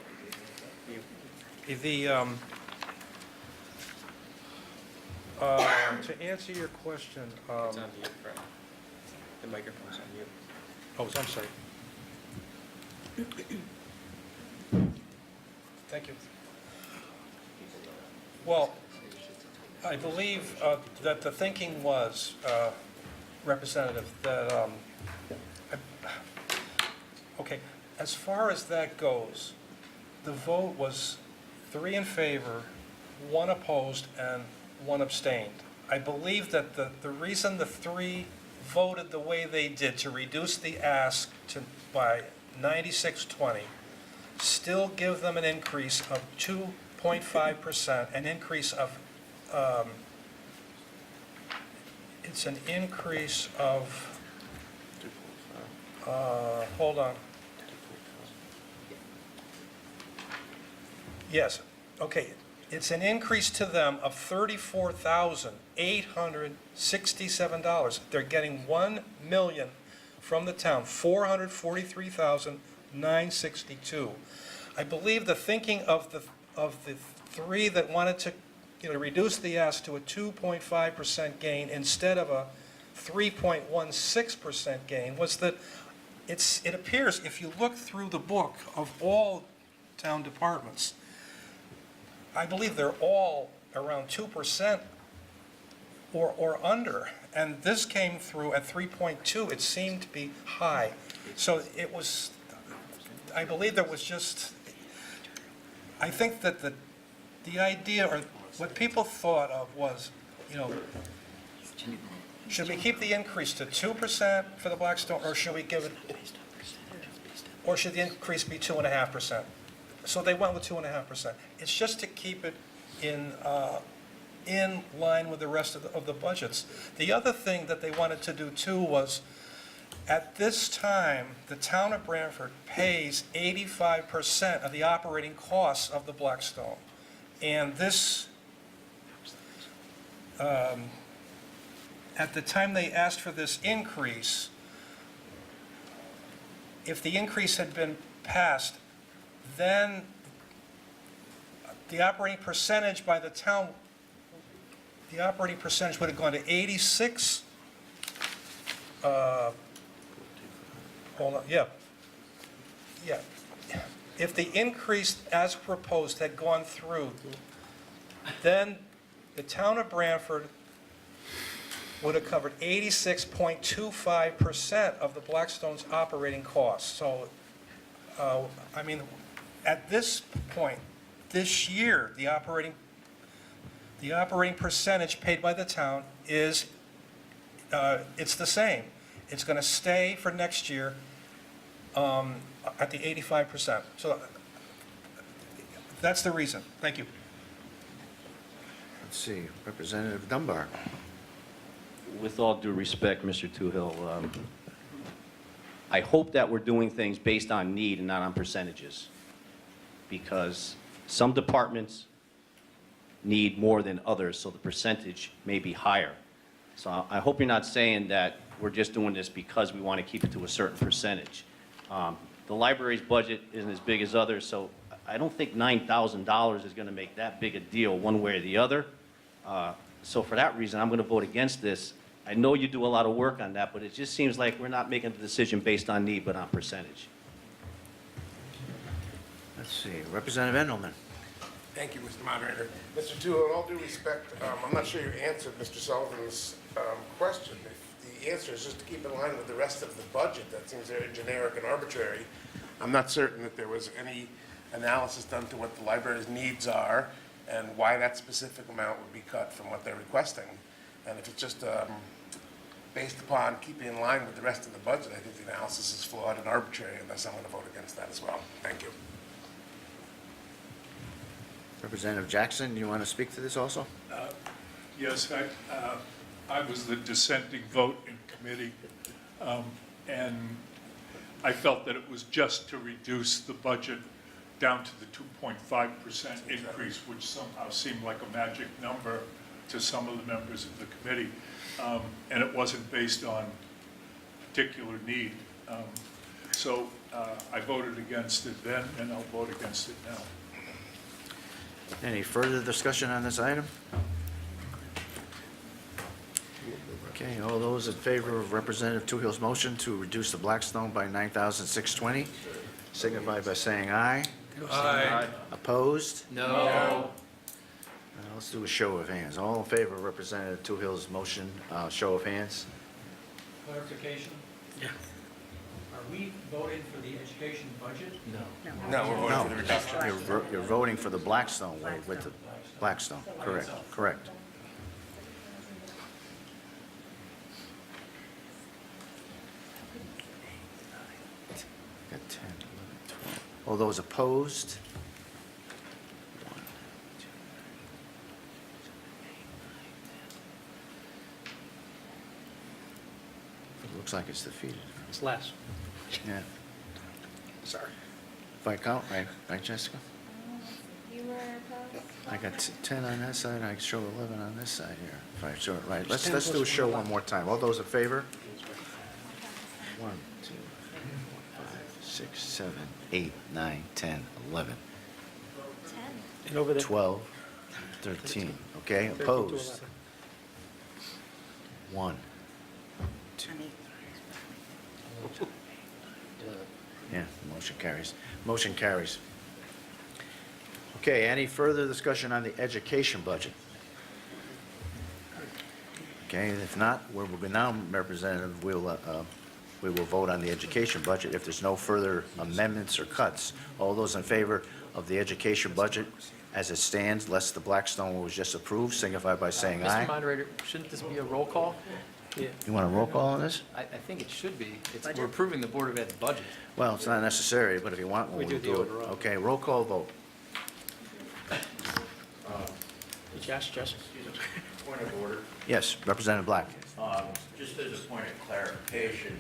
to answer your question. It's on mute, Fred. The microphone's on mute. Oh, I'm sorry. Thank you. Well, I believe that the thinking was, Representative, that, okay, as far as that goes, the vote was 3 in favor, 1 opposed, and 1 abstained. I believe that the reason the 3 voted the way they did to reduce the ask by 9620 still give them an increase of 2.5%, an increase of, it's an increase of, hold on. Yes, okay. It's an increase to them of $34,867. They're getting $1 million from the town, $443,962. I believe the thinking of the 3 that wanted to, reduce the ask to a 2.5% gain instead of a 3.16% gain was that it appears, if you look through the book of all town departments, I believe they're all around 2% or under, and this came through at 3.2. It seemed to be high. So it was, I believe there was just, I think that the idea, or what people thought of was, should we keep the increase to 2% for the Blackstone, or should we give it, or should the increase be 2.5%? So they went with 2.5%. It's just to keep it in line with the rest of the budgets. The other thing that they wanted to do too was, at this time, the town of Branford pays 85% of the operating costs of the Blackstone. And this, at the time they asked for this increase, if the increase had been passed, then the operating percentage by the town, the operating percentage would have gone to 86. Hold on, yeah. If the increase as proposed had gone through, then the town of Branford would have covered 86.25% of the Blackstone's operating costs. So, I mean, at this point, this year, the operating percentage paid by the town is, it's the same. It's going to stay for next year at the 85%. So that's the reason. Thank you. Let's see, Representative Dunbar. With all due respect, Mr. Toohill, I hope that we're doing things based on need and not on percentages, because some departments need more than others, so the percentage may be higher. So I hope you're not saying that we're just doing this because we want to keep it to a certain percentage. The library's budget isn't as big as others, so I don't think $9,000 is going to make that big a deal one way or the other. So for that reason, I'm going to vote against this. I know you do a lot of work on that, but it just seems like we're not making the decision based on need, but on percentage. Let's see, Representative Endelman. Thank you, Mr. Moderator. Mr. Toohill, in all due respect, I'm not sure you answered Mr. Sullivan's question. If the answer is just to keep in line with the rest of the budget, that seems very generic and arbitrary. I'm not certain that there was any analysis done to what the library's needs are and why that specific amount would be cut from what they're requesting. And if it's just based upon keeping in line with the rest of the budget, I think the analysis is flawed and arbitrary, and thus I'm going to vote against that as well. Thank you. Representative Jackson, you want to speak to this also? Yes, I was the dissenting vote in committee, and I felt that it was just to reduce the budget down to the 2.5% increase, which somehow seemed like a magic number to some of the members of the committee, and it wasn't based on particular need. So I voted against it then, and I'll vote against it now. Any further discussion on this item? Okay, all those in favor of Representative Toohill's motion to reduce the Blackstone by $9,620, signify by saying aye. Aye. Opposed? No. Let's do a show of hands. All in favor of Representative Toohill's motion, show of hands. Clarification? Yeah. Are we voting for the education budget? No. No, we're voting for the reduction. You're voting for the Blackstone with the Blackstone, correct, correct. Got 10, 11, 12. All those opposed? 1, 2, 3, 4, 5, 6, 7, 8, 9, 10. It looks like it's defeated. It's less. Yeah. Sorry. If I count right, Jessica? You were opposed? I got 10 on that side, I show 11 on this side here, if I show it right. Let's do a show one more time. All those in favor? 1, 2, 3, 4, 5, 6, 7, 8, 9, 10, 11, 10. And over there. 12, 13. Okay, 13 to opposed? 11. 1, 2, 3. Yeah, motion carries. Motion carries. Okay, any further discussion on the education budget? Okay, if not, we're now, Representative, we will vote on the education budget if there's no further amendments or cuts. All those in favor of the education budget as it stands, less the Blackstone was just approved, signify by saying aye. Mr. Moderator, shouldn't this be a roll call? Yeah. You want a roll call on this? I think it should be. We're approving the Board of Ed's budget. Well, it's not necessary, but if you want one, We we'll do the do it. overall. Okay, roll call vote. Jess? Point of order. Yes, Representative Black. Just as a point of clarification,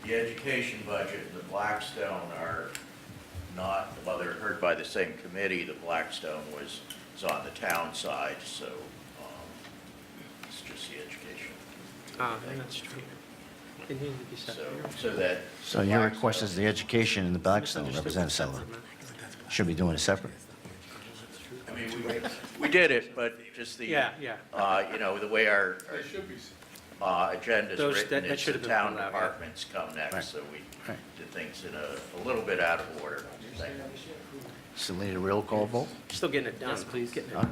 the education budget and the Blackstone are not, well, they're heard by the same committee. The Blackstone is on the town side, so it's just the education. That's true. It needed to be separate. So that. So your request is the education and the Blackstone, Representative Sullivan. Should be doing it separate? I mean, we did it, but just the, Yeah. you know, the way our agenda's Those- written, that it's should the have been town pulled out, yeah. departments come next, Right. so we Right. did things in a little bit out of order. Thank you. Still need a roll call vote? Still getting it done. Yes, please. Getting it Huh?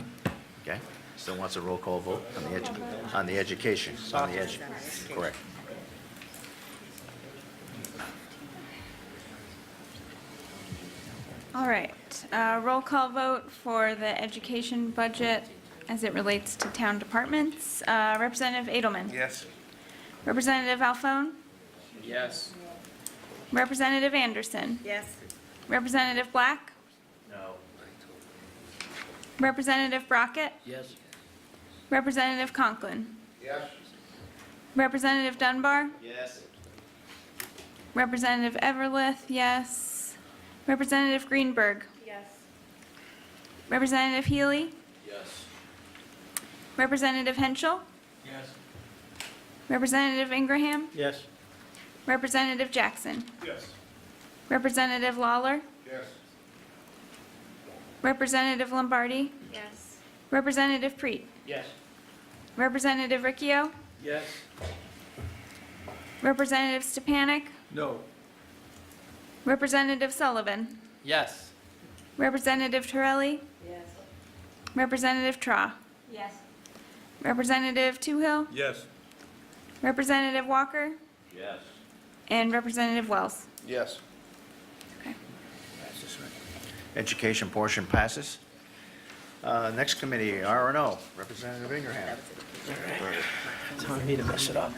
Okay, still wants a roll call vote on the on the education, on the correct. All right, roll call vote for the education budget as it relates to town departments. Representative Edelman? Yes. Representative Alphone? Yes. Representative Anderson. Yes. Representative Black. No. Representative Brockett. Yes. Representative Conklin. Yes. Representative Dunbar. Yes. Representative Everlith, yes. Representative Greenberg. Yes. Representative Healy. Yes. Representative Henschel. Yes. Representative Ingraham. Yes. Representative Jackson. Yes. Representative Lawler. Yes. Representative Lombardi. Yes. Representative Preet. Yes. Representative Ricchio. Yes. Representative Stepanik. No. Representative Sullivan. Yes. Representative Torelli. Yes. Representative Traw. Yes. Representative Toohill. Yes. Representative Walker. Yes. And Representative Wells. Yes. Okay. Education portion passes. Next committee, R&O, Representative Ingraham. Telling me to mess it up.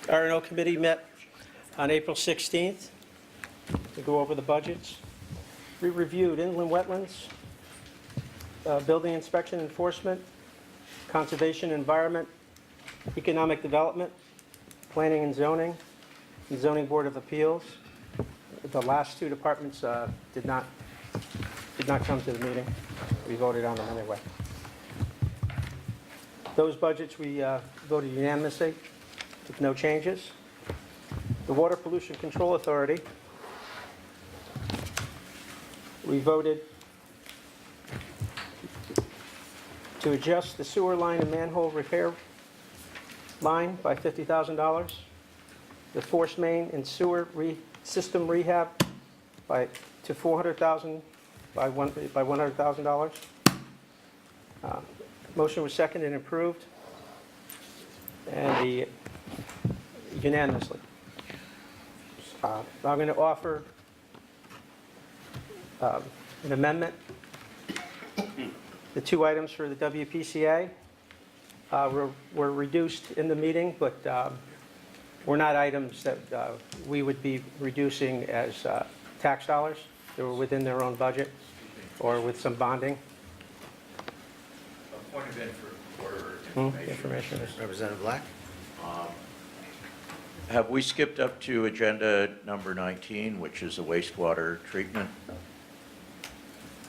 R&O Committee met on April 16th to go over the budgets. We reviewed inland wetlands, building inspection enforcement, conservation environment, economic development, planning and zoning board of appeals. The last two departments did not come to the meeting. We voted on them anyway. Those budgets we voted unanimously, with no changes. The Water Pollution Control Authority, we voted to adjust the sewer line and manhole repair line by $50,000, the force main and sewer system rehab to $400,000 by $100,000. Motion was seconded and approved, and unanimously. I'm going to offer an amendment. The two items for the WPCA were reduced in the meeting, but were not items that we would be reducing as tax dollars. They were within their own budget or with some bonding. A point of Information. Representative Black? Have we skipped up to agenda number 19, which is the wastewater treatment?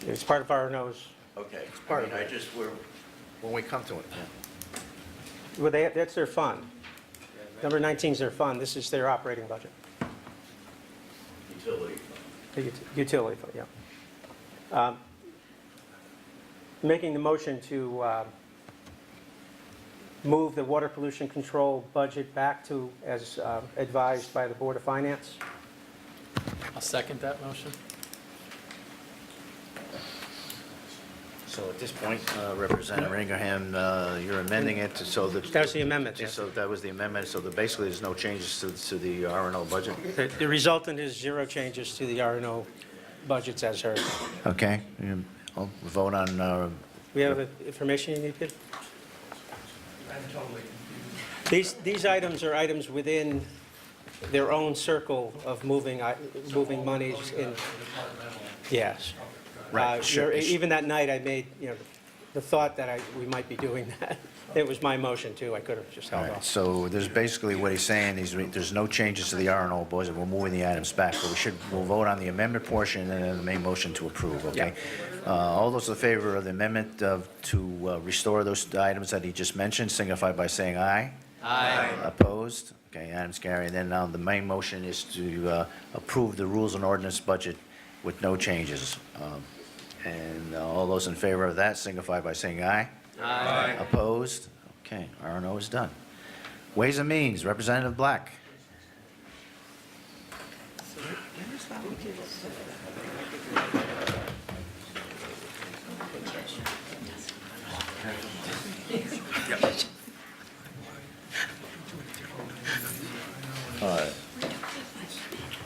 It's part of R&O's. Okay. part of I it. just, we're, When we come to it. Well, that's their fund. Number 19 is their fund. This is their operating budget. utility. The utility fund, yeah. Making the motion to move the water pollution control budget back to as advised by the Board of Finance. I'll second that motion. So at this point, Representative Ingraham, you're amending it so that... That was the amendment, yes. So that was the amendment, so that basically there's no changes to the R&O budget? The resultant is zero changes to the R&O budgets as heard. Okay, I'll vote on, We have information you need, Peter? I'm totally confused. These items are items within their own circle of moving monies in. Yes. Right, sure. Even that night, I made, the thought that we might be doing that. It was my motion, too. I could have just all held right, off. so there's basically what he's saying, there's no changes to the R&O budget, we're moving the items back, but we'll vote on the amendment portion and then the main motion to approve, okay? All those in favor of the amendment to restore those items that he just mentioned, signify by saying aye. Aye. Opposed? Okay, items carried. And then now the main motion is to approve the rules and ordinance budget with no changes. And all those in favor of that signify by saying aye. Aye. Opposed? Okay, R&O is done. Ways and Means, Representative Black.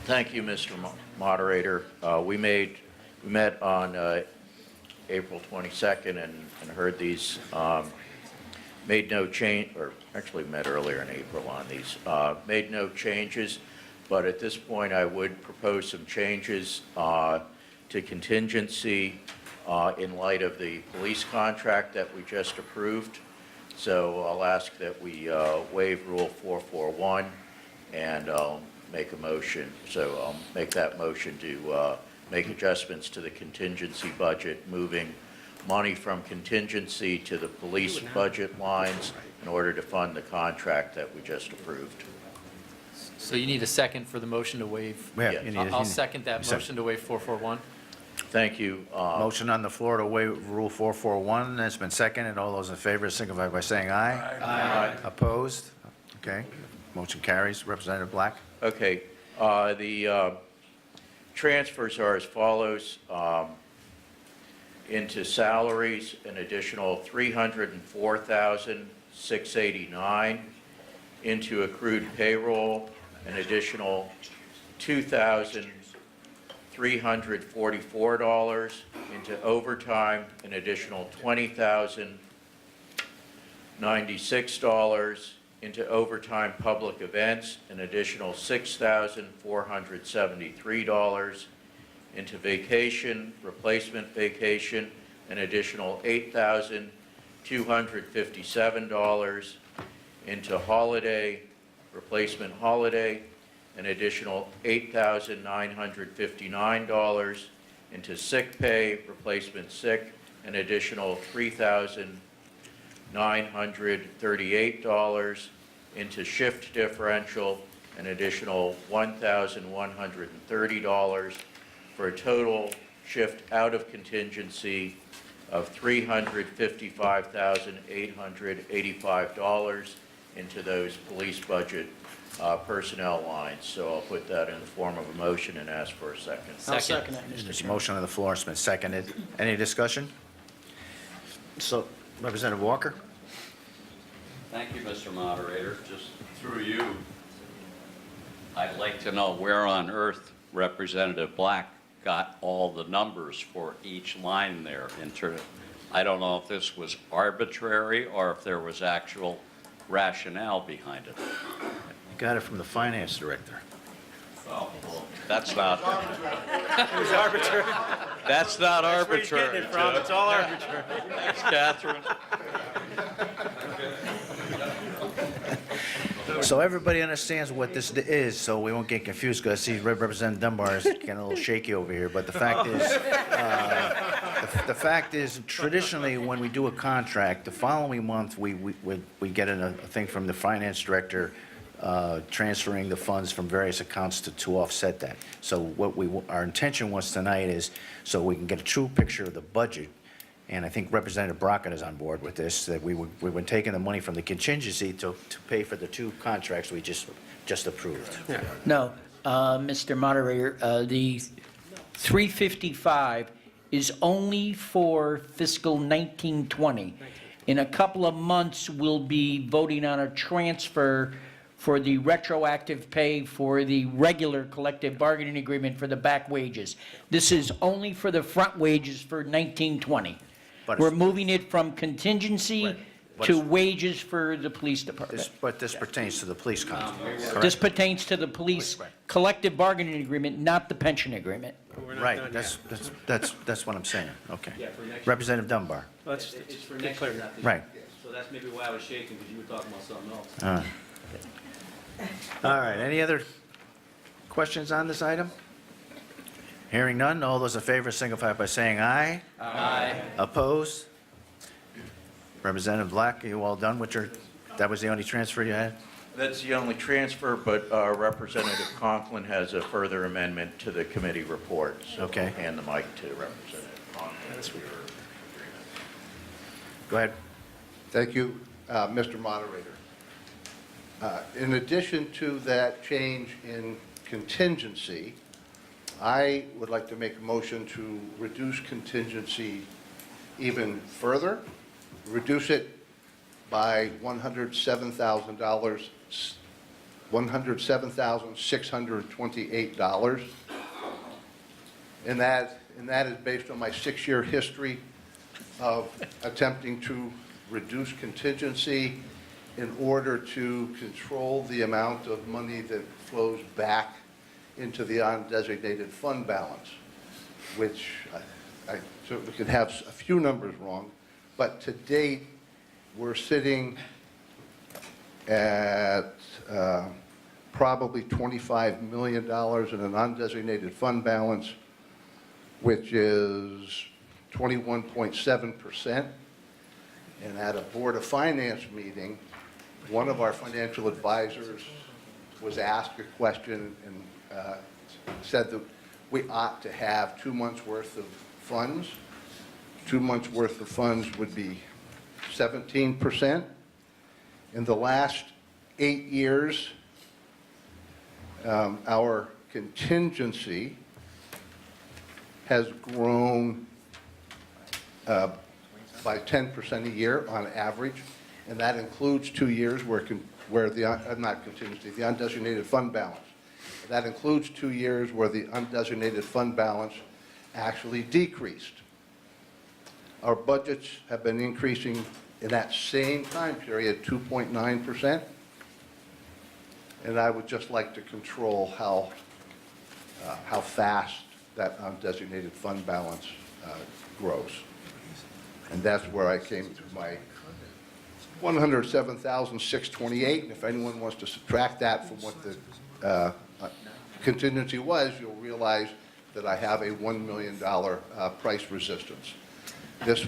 Thank you, Mr. Moderator. We met on April 22nd and heard these made no change, or actually met earlier in April on these, made no changes, but at this point, I would propose some changes to contingency in light of the police contract that we just approved. So I'll ask that we waive Rule 441 and make a motion. So I'll make that motion to make adjustments to the contingency budget, moving money from contingency to the police budget lines in order to fund the contract that we just approved. So you need a second for the motion to waive? Yeah, Yes. you need- I'll second that Second. motion to waive 441. Thank you. Motion on the floor to waive Rule 441. It's been seconded. All those in favor signify by saying aye. Aye. Opposed? Okay. Motion carries. Representative Black? Okay, the transfers are as follows. Into salaries, an additional $304,689. Into accrued payroll, an additional $2,344. Into overtime, an additional $20,096. Into overtime public events, an additional $6,473. Into vacation, replacement vacation, an additional $8,257. Into holiday, replacement holiday, an additional $8,959. Into sick pay, replacement sick, an additional $3,938. Into shift differential, an additional $1,130, for a total shift out of contingency of $355,885 into those police budget personnel lines. So I'll put that in the form of a motion and ask for a second. I'll second that, Mr. There's a Chairman. motion on the floor. It's been seconded. Any discussion? So, Representative Walker? Thank you, Mr. Moderator. Just through you, I'd like to know where on earth Representative Black got all the numbers for each line there. I don't know if this was arbitrary or if there was actual rationale behind it. Got it from the finance director. Oh, well, that's not, It was arbitrary. that's not That's where he's getting arbitrary. it from. Jim. It's all arbitrary. Thanks, Catherine. So everybody understands what this is, so we won't get confused, because I see Representative Dunbar is getting a little shaky over here, but the fact is, the fact is, traditionally, when we do a contract, the following month, we get a thing from the finance director transferring the funds from various accounts to offset that. So what our intention was tonight is, so we can get a true picture of the budget, and I think Representative Brockett is on board with this, that we were taking the money from the contingency to pay for the two contracts we just approved. No, Mr. Moderator, the 355 is only for fiscal 1920. In a couple of months, we'll be voting on a transfer for the retroactive pay for the regular collective bargaining agreement for the back wages. This is only for the front wages for 1920. But We're it's- moving it from contingency Right. But to it's- wages for the police department. But this pertains to the police contract, This correct? pertains to the police collective bargaining agreement, not the pension agreement. We're not Right, done that's what I'm saying, okay. Yeah, for next- Representative Dunbar, It's for next year, not this Right. year. So that's maybe why I was shaking, because you were talking about something else. all right, any other questions on this item? Hearing none, all those in favor signify by saying aye. Aye. Opposed? Representative Black, are you all done with that was the only transfer you had? That's the only transfer, but Representative Conklin has a further amendment to the committee report. So Okay. I'll hand the mic to Representative Conklin. Go ahead. Thank you, Mr. Moderator. In addition to that change in contingency, I would like to make a motion to reduce contingency even further, reduce it by $107,000, $107,628. And that is based on my 6-year history of attempting to reduce contingency in order to control the amount of money that flows back into the undesignated fund balance, which I certainly could have a few numbers wrong, but to date, we're sitting at probably $25 million in an undesignated fund balance, which is 21.7%. And at a Board of Finance meeting, one of our financial advisors was asked a question and said that we ought to have 2 months' worth of funds. 2 months' worth of funds would be 17%. In the last 8 years, our contingency has grown by 10% a year on average, and that includes 2 years where the, not contingency, the undesignated fund balance. That includes 2 years where the undesignated fund balance actually decreased. Our budgets have been increasing in that same time period 2.9%, and I would just like to control how fast that undesignated fund balance grows. And that's where I came to my $107,628, and if anyone wants to subtract that from what the contingency was, you'll realize that I have a $1 million price resistance. This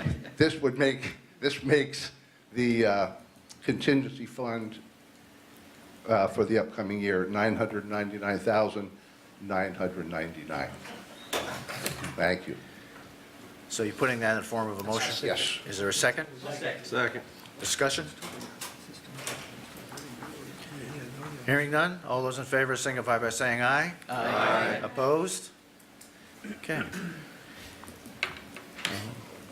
makes the contingency fund for the upcoming year $999,999. Thank you. So you're putting that in the form of a motion? Yes. Is there a second? Second. Discussion? Hearing none, all those in favor signify by saying aye. Aye. Opposed? Okay.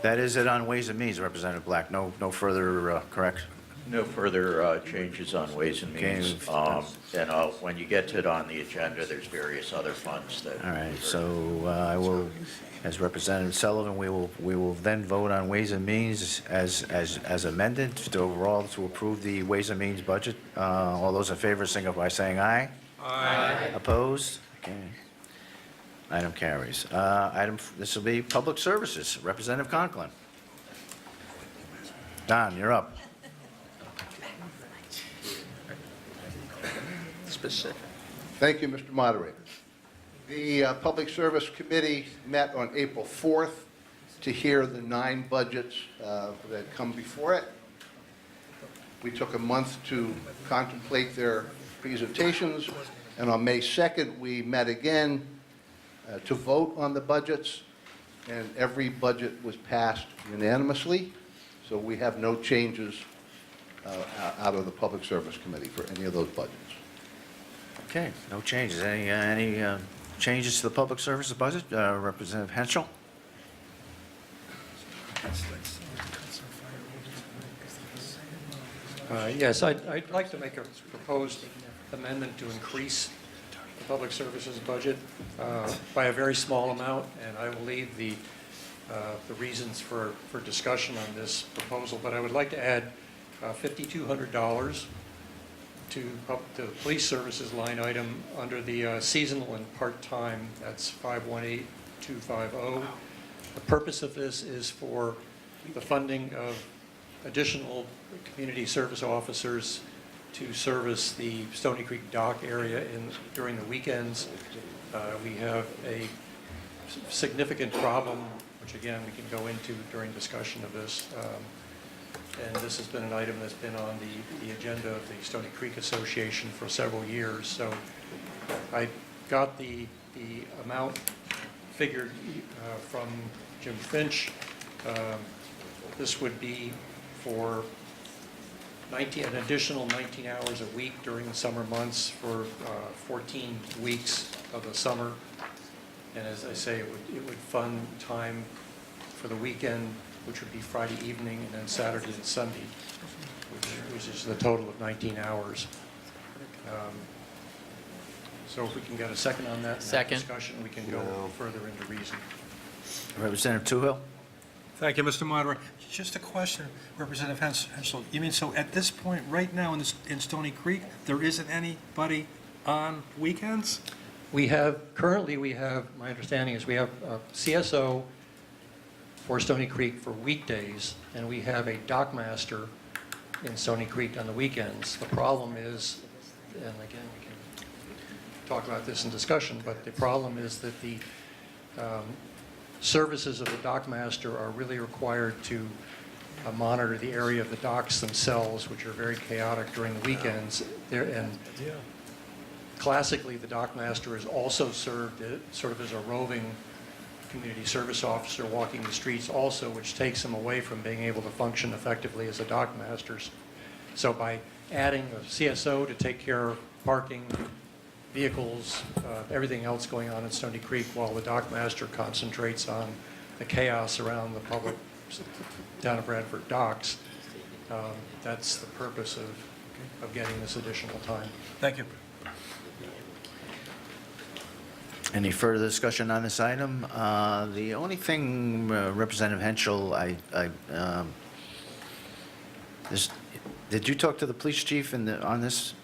That is it on Ways and Means, Representative Black. No further, correct? No further changes on Ways and Means. And when you get to it on the agenda, there's various other funds that... All right, so I will, as Representative Sullivan, we will then vote on Ways and Means as amended to overall to approve the Ways and Means budget. All those in favor signify by saying aye. Aye. Opposed? Okay. Item carries. This will be Public Services. Representative Conklin. Don, you're up. Specific. Thank you, Mr. Moderator. The Public Service Committee met on April 4th to hear the 9 budgets that come before it. We took a month to contemplate their presentations, and on May 2nd, we met again to vote on the budgets, and every budget was passed unanimously, so we have no changes out of the Public Service Committee for any of those budgets. Okay, no changes. Any changes to the Public Services budget? Representative Henschel? Yes, I'd like to make a proposed amendment to increase the public services budget by a very small amount, and I will leave the reasons for discussion on this proposal, but I would like to add $5,200 to the police services line item under the seasonal and part-time, that's 518250. The purpose of this is for the funding of additional community service officers to service the Stony Creek dock area during the weekends. We have a significant problem, which again we can go into during discussion of this. And this has been an item that's been on the agenda of the Stony Creek Association for several years. So I got the amount figured from Jim Finch. This would be for an additional 19 hours a week during the summer months for 14 weeks of the summer. And as I say, it would fund time for the weekend, which would be Friday evening and then Saturday and Sunday, which is the total of 19 hours. So if we can get a second on that, Second. discussion, we can go further into reason. Representative Toohill? Thank you, Mr. Moderator. Just a question, Representative Hensel. You mean, so at this point, right now in Stony Creek, there isn't anybody on weekends? Currently we have, my understanding is we have a CSO for Stony Creek for weekdays, and we have a dockmaster in Stony Creek on the weekends. The problem is, and again, we can talk about this in discussion, but the problem is that the services of the dockmaster are really required to monitor the area of the docks themselves, which are very chaotic during the weekends. And classically, the dockmaster is also served sort of as a roving community service officer walking the streets also, which takes him away from being able to function effectively as a dockmaster. So by adding a CSO to take care of parking, vehicles, everything else going on in Stony Creek, while the dockmaster concentrates on the chaos around the public down at Bradford docks, that's the purpose of getting this additional time. Thank you. Any further discussion on this item? The only thing, Representative Henschel, did you talk to the police chief on this?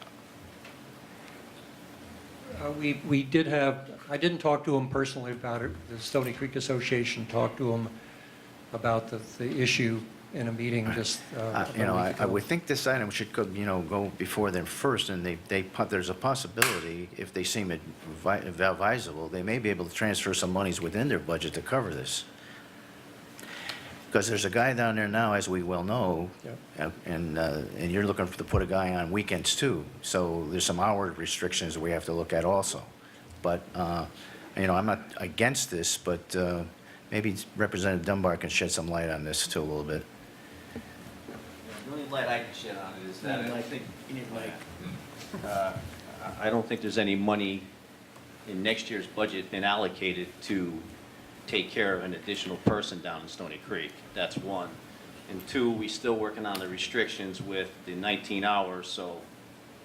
We did have, I didn't talk to him personally about it. The Stony Creek Association talked to him about the issue in a meeting just I would think this item should go before them first, and there's a possibility, if they seem advisable, they may be able to transfer some monies within their budget to cover this. Because there's a guy down there now, as we well know, and you're looking to put a guy on weekends too. So there's some hour restrictions we have to look at also. But, I'm not against this, but maybe Representative Dunbar can shed some light on this too a little bit. The only light I can shed on it is that I don't think there's any money in next year's budget been allocated to take care of an additional person down in Stony Creek. That's one. And two, we're still working on the restrictions with the 19 hours, so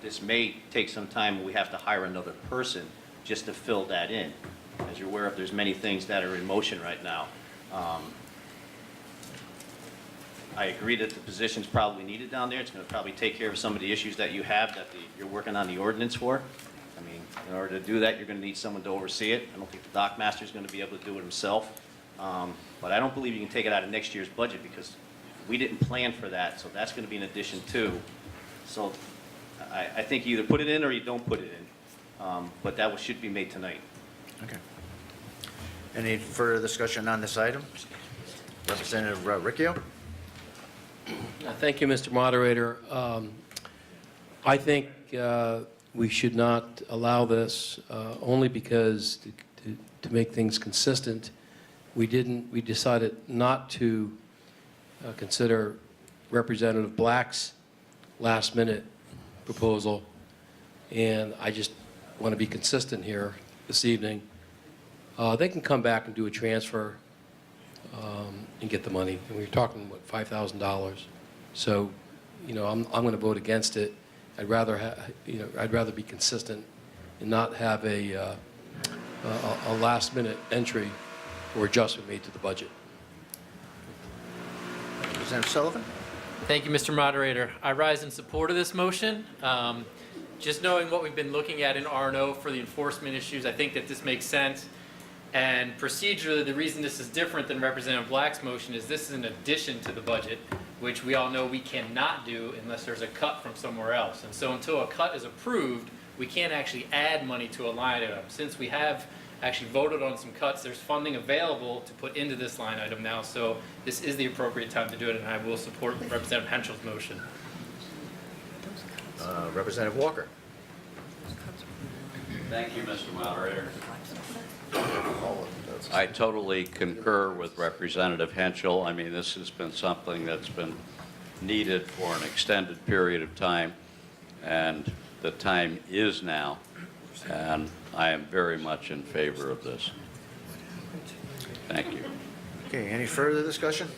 this may take some time. We have to hire another person just to fill that in. As you're aware of, there's many things that are in motion right now. I agree that the position's probably needed down there. It's going to probably take care of some of the issues that you have that you're working on the ordinance for. I mean, in order to do that, you're going to need someone to oversee it. I don't think the dockmaster is going to be able to do it himself. But I don't believe you can take it out of next year's budget because we didn't plan for that, so that's going to be an addition too. So I think you either put it in or you don't put it in. But that should be made tonight. Okay. Any further discussion on this item? Representative Ricchio? Thank you, Mr. Moderator. I think we should not allow this only because to make things consistent, we decided not to consider Representative Black's last-minute proposal, and I just want to be consistent here this evening. They can come back and do a transfer and get the money. And we were talking, what, $5,000. So, I'm going to vote against it. I'd rather be consistent and not have a last-minute entry or adjustment made to the budget. Representative Sullivan? Thank you, Mr. Moderator. I rise in support of this motion. Just knowing what we've been looking at in R&O for the enforcement issues, I think that this makes sense. And procedurally, the reason this is different than Representative Black's motion is this is an addition to the budget, which we all know we cannot do unless there's a cut from somewhere else. And so until a cut is approved, we can't actually add money to a line item. Since we have actually voted on some cuts, there's funding available to put into this line item now. So this is the appropriate time to do it, and I will support Representative Henschel's motion. Representative Walker? Thank you, Mr. Moderator. I totally concur with Representative Henschel. I mean, this has been something that's been needed for an extended period of time, and the time is now, and I am very much in favor of this. Thank you. Okay, any further discussion?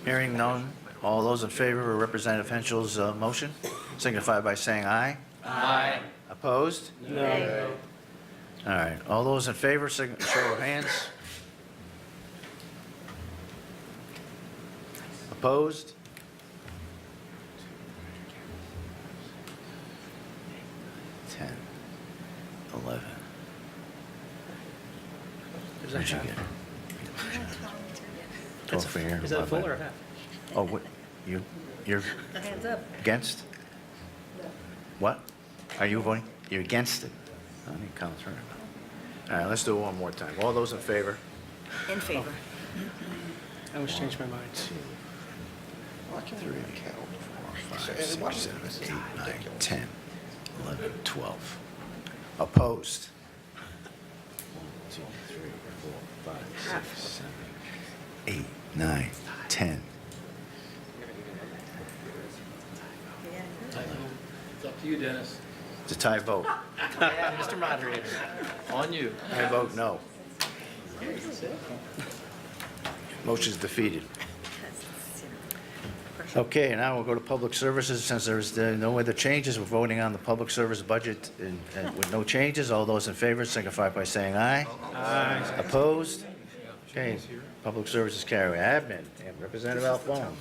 Hearing none, all those in favor of Representative Henschel's motion signify by saying aye. Aye. Opposed? No. All right, all those in favor, show of hands. Opposed? $10, $11. Where'd you get it? 12 for here. Is that 11. full or half? Oh, what, you're Hands up. against? What? Are you voting? You're against it? Let me count through. All right, let's do it one more time. All those in favor? In favor. I always change my mind. 3, 4, 5, 6, 7, 8, 9, 10, 11, 12. Opposed? 1, 2, 3, 4, 5, 6, 7, 8, 9, 10. It's up to you, Dennis. It's a tie vote. Mr. Moderator. On you. I vote no. Motion's defeated. Okay, now we'll go to public services. Since there's no other changes, we're voting on the public service budget with no changes. All those in favor signify by saying aye. Aye. Opposed? Okay, public services carry. Admin, and Representative Alphone.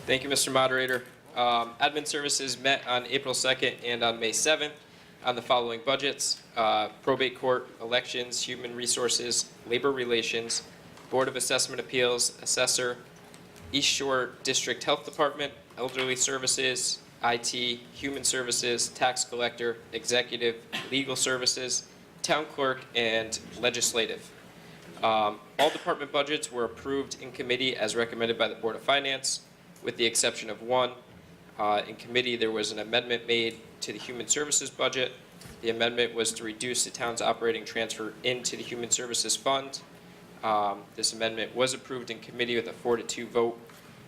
Thank you, Mr. Moderator. Admin Services met on April 2nd and on May 7th on the following budgets: Probate Court, Elections, Human Resources, Labor Relations, Board of Assessment Appeals, Assessor, East Shore District Health Department, Elderly Services, IT, Human Services, Tax Collector, Executive, Legal Services, Town Clerk, and Legislative. All department budgets were approved in committee as recommended by the Board of Finance, with the exception of one. In committee, there was an amendment made to the Human Services budget. The amendment was to reduce the town's operating transfer into the Human Services Fund. This amendment was approved in committee with a 4-2 vote.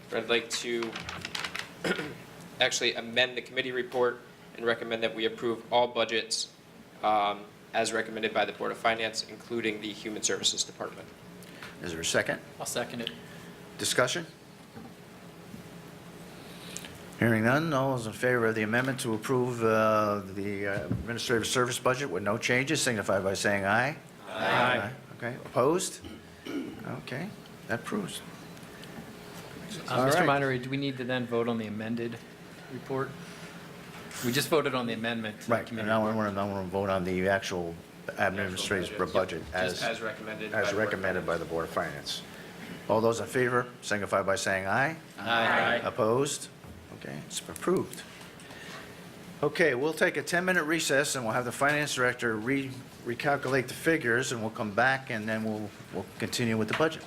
But I'd like to actually amend the committee report and recommend that we approve all budgets as recommended by the Board of Finance, including the Human Services Department. Is there a second? I'll second it. Discussion? Hearing none, all those in favor of the amendment to approve the administrative service budget with no changes signify by saying aye. Aye. Okay, opposed? Okay, that approves. All Mr. right. Moderator, do we need to then vote on the amended report? We just voted on the amendment to the Right, and committee now report. we're going to vote on the actual administrative budget Just as recommended. as by the Board of recommended by the Board of Finance. All those in favor signify by saying aye. Aye. Opposed? Okay, it's approved. Okay, we'll take a 10-minute recess, and we'll have the finance director recalculate the figures, and we'll come back, and then we'll continue with the budget.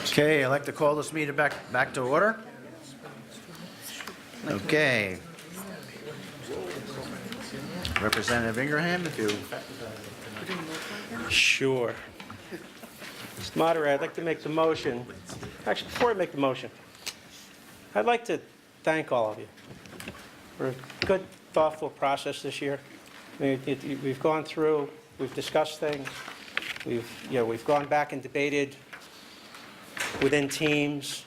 Okay, I'd like to call this meeting back to order. Okay. Representative Ingraham, if you... Sure. Mr. Moderator, I'd like to make the motion. Actually, before I make the motion, I'd like to thank all of you for a good, thoughtful process this year. I mean, we've gone through, we've discussed things, we've gone back and debated within teams.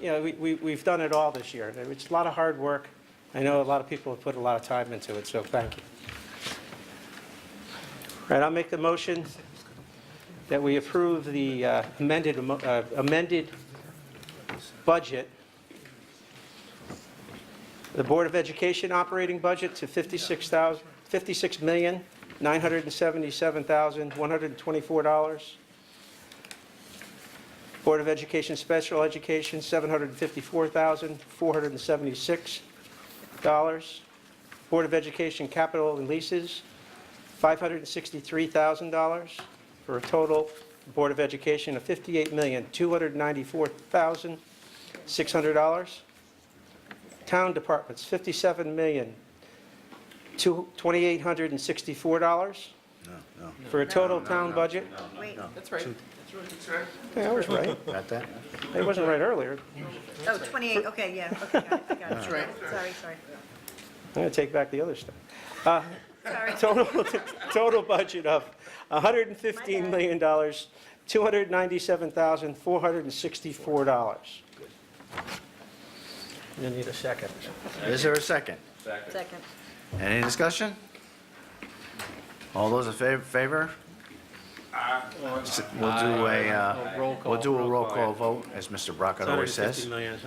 We've done it all this year. It's a lot of hard work. I know a lot of people have put a lot of time into it, so thank you. All right, I'll make the motion that we approve the amended budget, the Board of Education operating budget to $56,977,124. Board of Education Special Education, $754,476. Board of Education Capital and Leases, $563,000, for a total Board of Education of $58,294,600. Town departments, $57,228,64, No. for a total town budget. Wait, That's right. Yeah, I was right. Got that? I wasn't right earlier. oh, 28, okay, yeah, okay, got it, I got it. That's right. Sorry. I'm going to take back the other stuff. Sorry. Total budget of $115,297,464. You need a second. Is there a second? Second. Any discussion? All those in favor? We'll do a roll call vote, as Mr. Brockett always says. $150 million.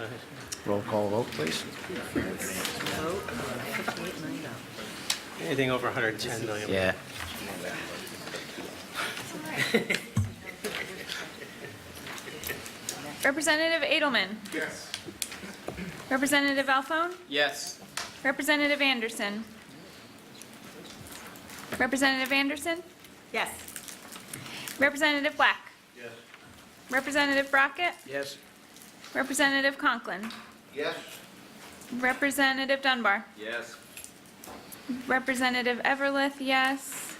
Roll call vote, please. Vote, $58 million. Anything over 110 million. Yeah. Representative Edelman? Yes. Representative Alphone? Yes. Representative Anderson? Representative Anderson? Yes. Representative Black? Yes. Representative Brockett? Yes. Representative Conklin? Yes. Representative Dunbar? Yes. Representative Everlith, yes.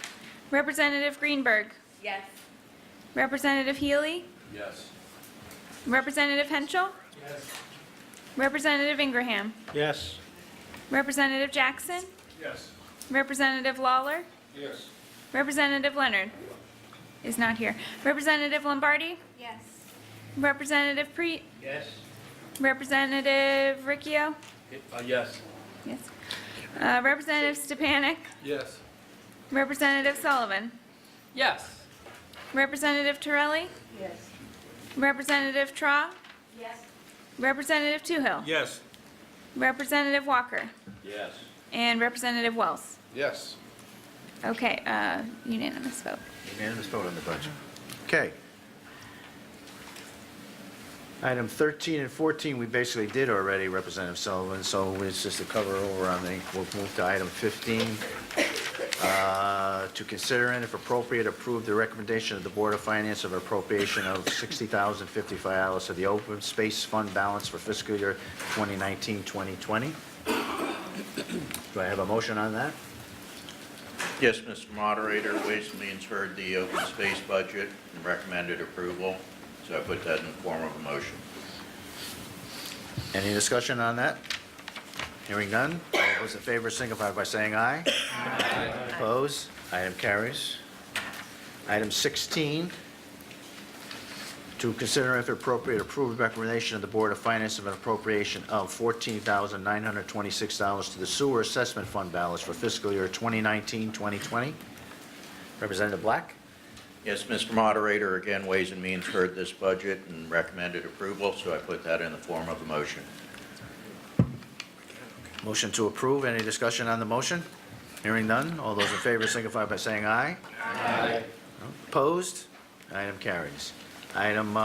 Representative Greenberg? Yes. Representative Healy? Yes. Representative Henschel? Yes. Representative Ingraham? Yes. Representative Jackson? Yes. Representative Lawler? Yes. Representative Leonard is not here. Representative Lombardi? Yes. Representative Preet? Yes. Representative Ricchio? Yes. Yes. Representative Stepanik? Yes. Representative Sullivan? Yes. Representative Torelli? Yes. Representative Traw? Yes. Representative Toohill? Yes. Representative Walker? Yes. And Representative Wells? Yes. Okay, unanimous vote. Unanimous vote on the budget. Okay. Item 13 and 14, we basically did already, Representative Sullivan, so it's just a cover over on the, we'll move to item 15. To consider and if appropriate, approve the recommendation of the Board of Finance of appropriation of $60,055 to the open space fund balance for fiscal year 2019-2020. Do I have a motion on that? Yes, Mr. Moderator, Ways and Means heard the open space budget and recommended approval, so I put that in the form of a motion. Any discussion on that? Hearing none. All those in favor signify by saying aye. Aye. Opposed? Item carries. Item 16, to consider if appropriate, approve the recommendation of the Board of Finance of an appropriation of $14,926 to the sewer assessment fund balance for fiscal year 2019-2020. Representative Black? Yes, Mr. Moderator, again, Ways and Means heard this budget and recommended approval, so I put that in the form of a motion. Motion to approve. Any discussion on the motion? Hearing none. All those in favor signify by saying aye. Aye. Opposed? Item carries. Item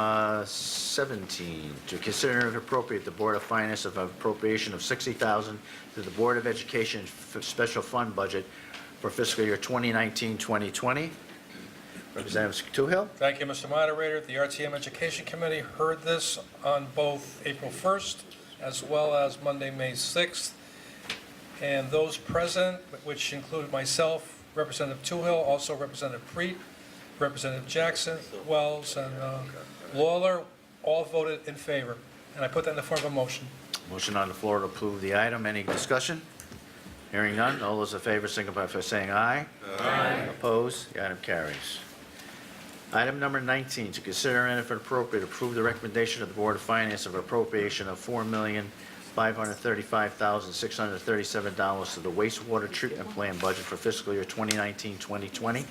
17, to consider if appropriate, the Board of Finance of appropriation of $60,000 to the Board of Education special fund budget for fiscal year 2019-2020. Representative Toohill? Thank you, Mr. Moderator. The RTM Education Committee heard this on both April 1st as well as Monday, May 6th. And those present, which included myself, Representative Toohill, also Representative Preet, Representative Jackson, Wells, and Lawler, all voted in favor. And I put that in the form of a motion. Motion on the floor to approve the item. Any discussion? Hearing none. All those in favor signify by saying aye. Aye. Opposed? The item carries. Item number 19, to consider and if appropriate, approve the recommendation of the Board of Finance of appropriation of $4,535,637 to the wastewater treatment plan budget for fiscal year 2019-2020.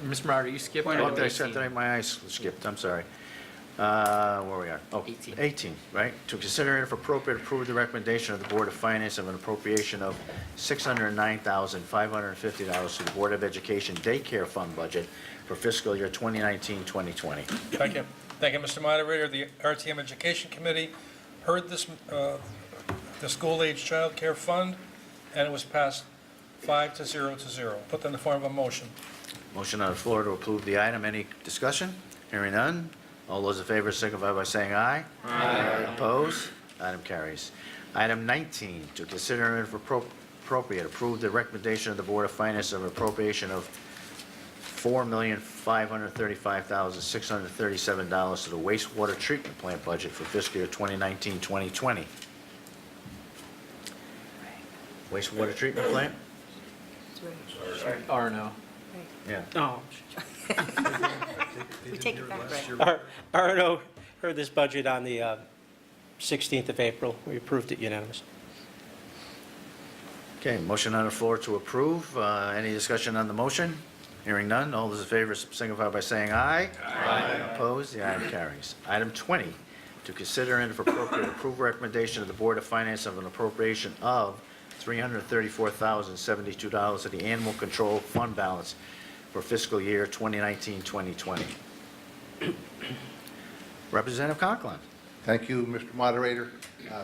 Mr. Moderator, you skipped Oh, item did I 18. set my eyes skipped? I'm sorry. Where we are? Oh, 18, right? To consider and if appropriate, approve the recommendation of the Board of Finance of an appropriation of $609,550 to the Board of Education daycare fund budget for fiscal year 2019-2020. Thank you. Thank you, Mr. Moderator. The RTM Education Committee heard this, the school-age child care fund, and it was passed 5-0. Put that in the form of a motion. Motion on the floor to approve the item. Any discussion? Hearing none. All those in favor signify by saying aye. Aye. Opposed? Item carries. Item 19, to consider and if appropriate, approve the recommendation of the Board of Finance of appropriation of $4,535,637 to the wastewater treatment plant budget for fiscal year 2019-2020. Wastewater treatment plant? R&O. Yeah. Oh. We take it back, right? R&O heard this budget on the 16th of April. We approved it unanimously. Okay, motion on the floor to approve. Any discussion on the motion? Hearing none. All those in favor signify by saying aye. Aye. Opposed? The item carries. Item 20, to consider and if appropriate, approve recommendation of the Board of Finance of an appropriation of $334,072 to the Animal Control Fund balance for fiscal year 2019-2020. Representative Conklin. Thank you, Mr. Moderator.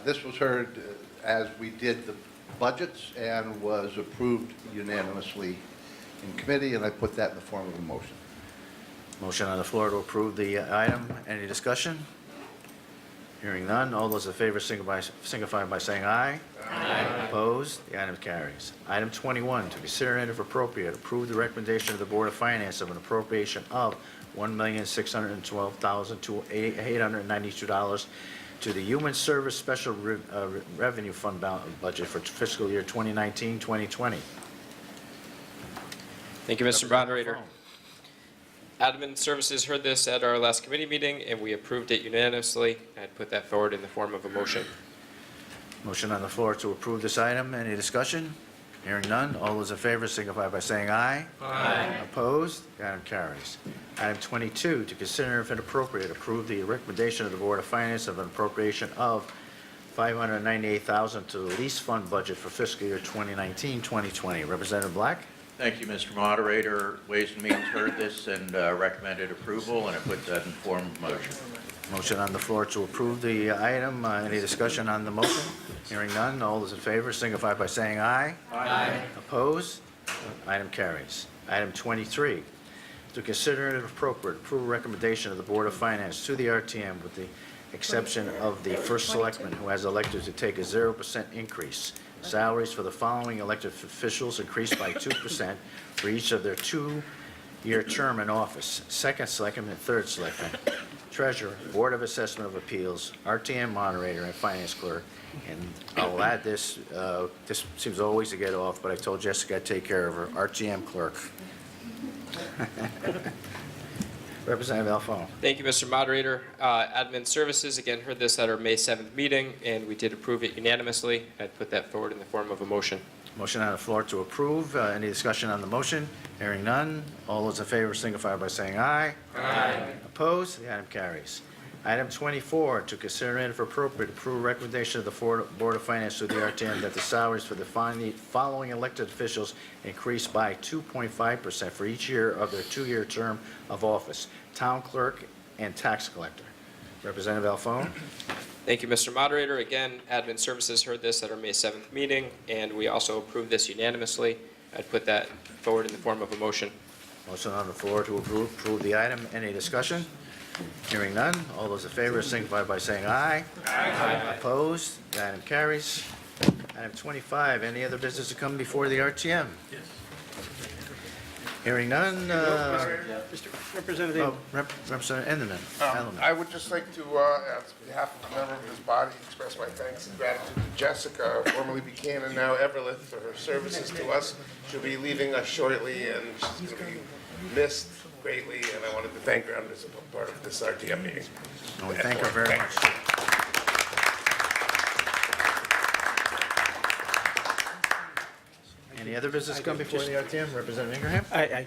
This was heard as we did the budgets and was approved unanimously in committee, and I put that in the form of a motion. Motion on the floor to approve the item. Any discussion? Hearing none. All those in favor signify by saying aye. Aye. Opposed? The item carries. Item 21, to consider and if appropriate, approve the recommendation of the Board of Finance of an appropriation of $1,612,892 to the Human Service Special Revenue Fund budget for fiscal year 2019-2020. Thank you, Mr. Moderator. Admin Services heard this at our last committee meeting, and we approved it unanimously. I'd put that forward in the form of a motion. Motion on the floor to approve this item. Any discussion? Hearing none. All those in favor signify by saying aye. Aye. Opposed? The item carries. Item 22, to consider if appropriate, approve the recommendation of the Board of Finance of an appropriation of $598,000 to the lease fund budget for fiscal year 2019-2020. Representative Black? Thank you, Mr. Moderator. Ways and Means heard this and recommended approval, and I put that in form of motion. Motion on the floor to approve the item. Any discussion on the motion? Hearing none. All those in favor signify by saying aye. Aye. Opposed? Item carries. Item 23, to consider and if appropriate, approve recommendation of the Board of Finance to the RTM with the exception of the first selectman who has elected to take a 0% increase. Salaries for the following elected officials increased by 2% for each of their 2-year term in office. Second selectman and third selectman. Treasurer, Board of Assessment of Appeals, R.T.M. Moderator, and Finance Clerk. And I'll add this, this seems always to get off, but I told Jessica I'd take care of her, R.T.M. Clerk. Representative Alfano. Thank you, Mr. Moderator. Admin Services, again, heard this at our May 7th meeting, and we did approve it unanimously. I'd put that forward in the form of a motion. Motion on the floor to approve. Any discussion on the motion? Hearing none. All those in favor signify by saying aye. Aye. Opposed? The item carries. Item 24, to consider and if appropriate, approve recommendation of the Board of Finance to the RTM that the salaries for the following elected officials increase by 2.5% for each year of their 2-year term of office. Town Clerk and Tax Collector. Representative Alfano. Thank you, Mr. Moderator. Again, Admin Services heard this at our May 7th meeting, and we also approved this unanimously. I'd put that forward in the form of a motion. Motion on the floor to approve the item. Any discussion? Hearing none. All those in favor signify by saying aye. Aye. Opposed? The item carries. Item 25, any other business to come before the RTM? Yes. Hearing none. Mr. Representative. Representative Enderman. I would just like to, on behalf of a member of this body, express my thanks and gratitude to Jessica, formerly Buchanan, now Everlith, for her services to us. She'll be leaving us shortly, and she's going to be missed greatly, and I wanted to thank her as a part of this RTM meeting. We thank her very much. Any other business come before the RTM? Representative Ingraham?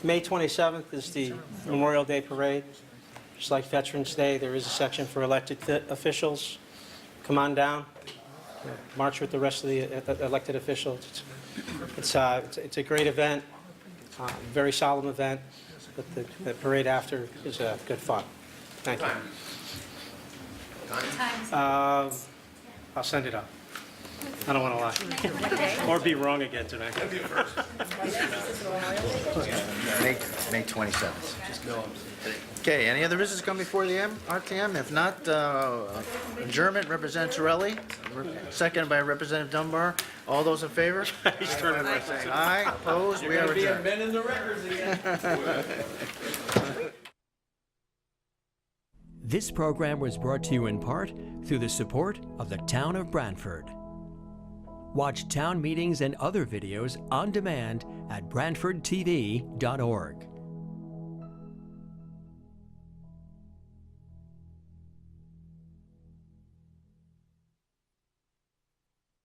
May 27th is the Memorial Day Parade. Just like Veterans Day, there is a section for elected officials. Come on down, march with the rest of the elected officials. It's a great event, very solemn event, but the parade after is good fun. Thank you. I'll send it up. I don't want to lie. Or be wrong again tonight. May 27th. Okay, any other business come before the RTM? If not, adjournment, Representative Torelli, seconded by Representative Dunbar. All those in favor? He's turning by saying aye. Opposed? We are adjourned. amending the records again. This program was brought to you in part through the support of the Town of Brantford. Watch town meetings and other videos on demand at BrantfordTV.org.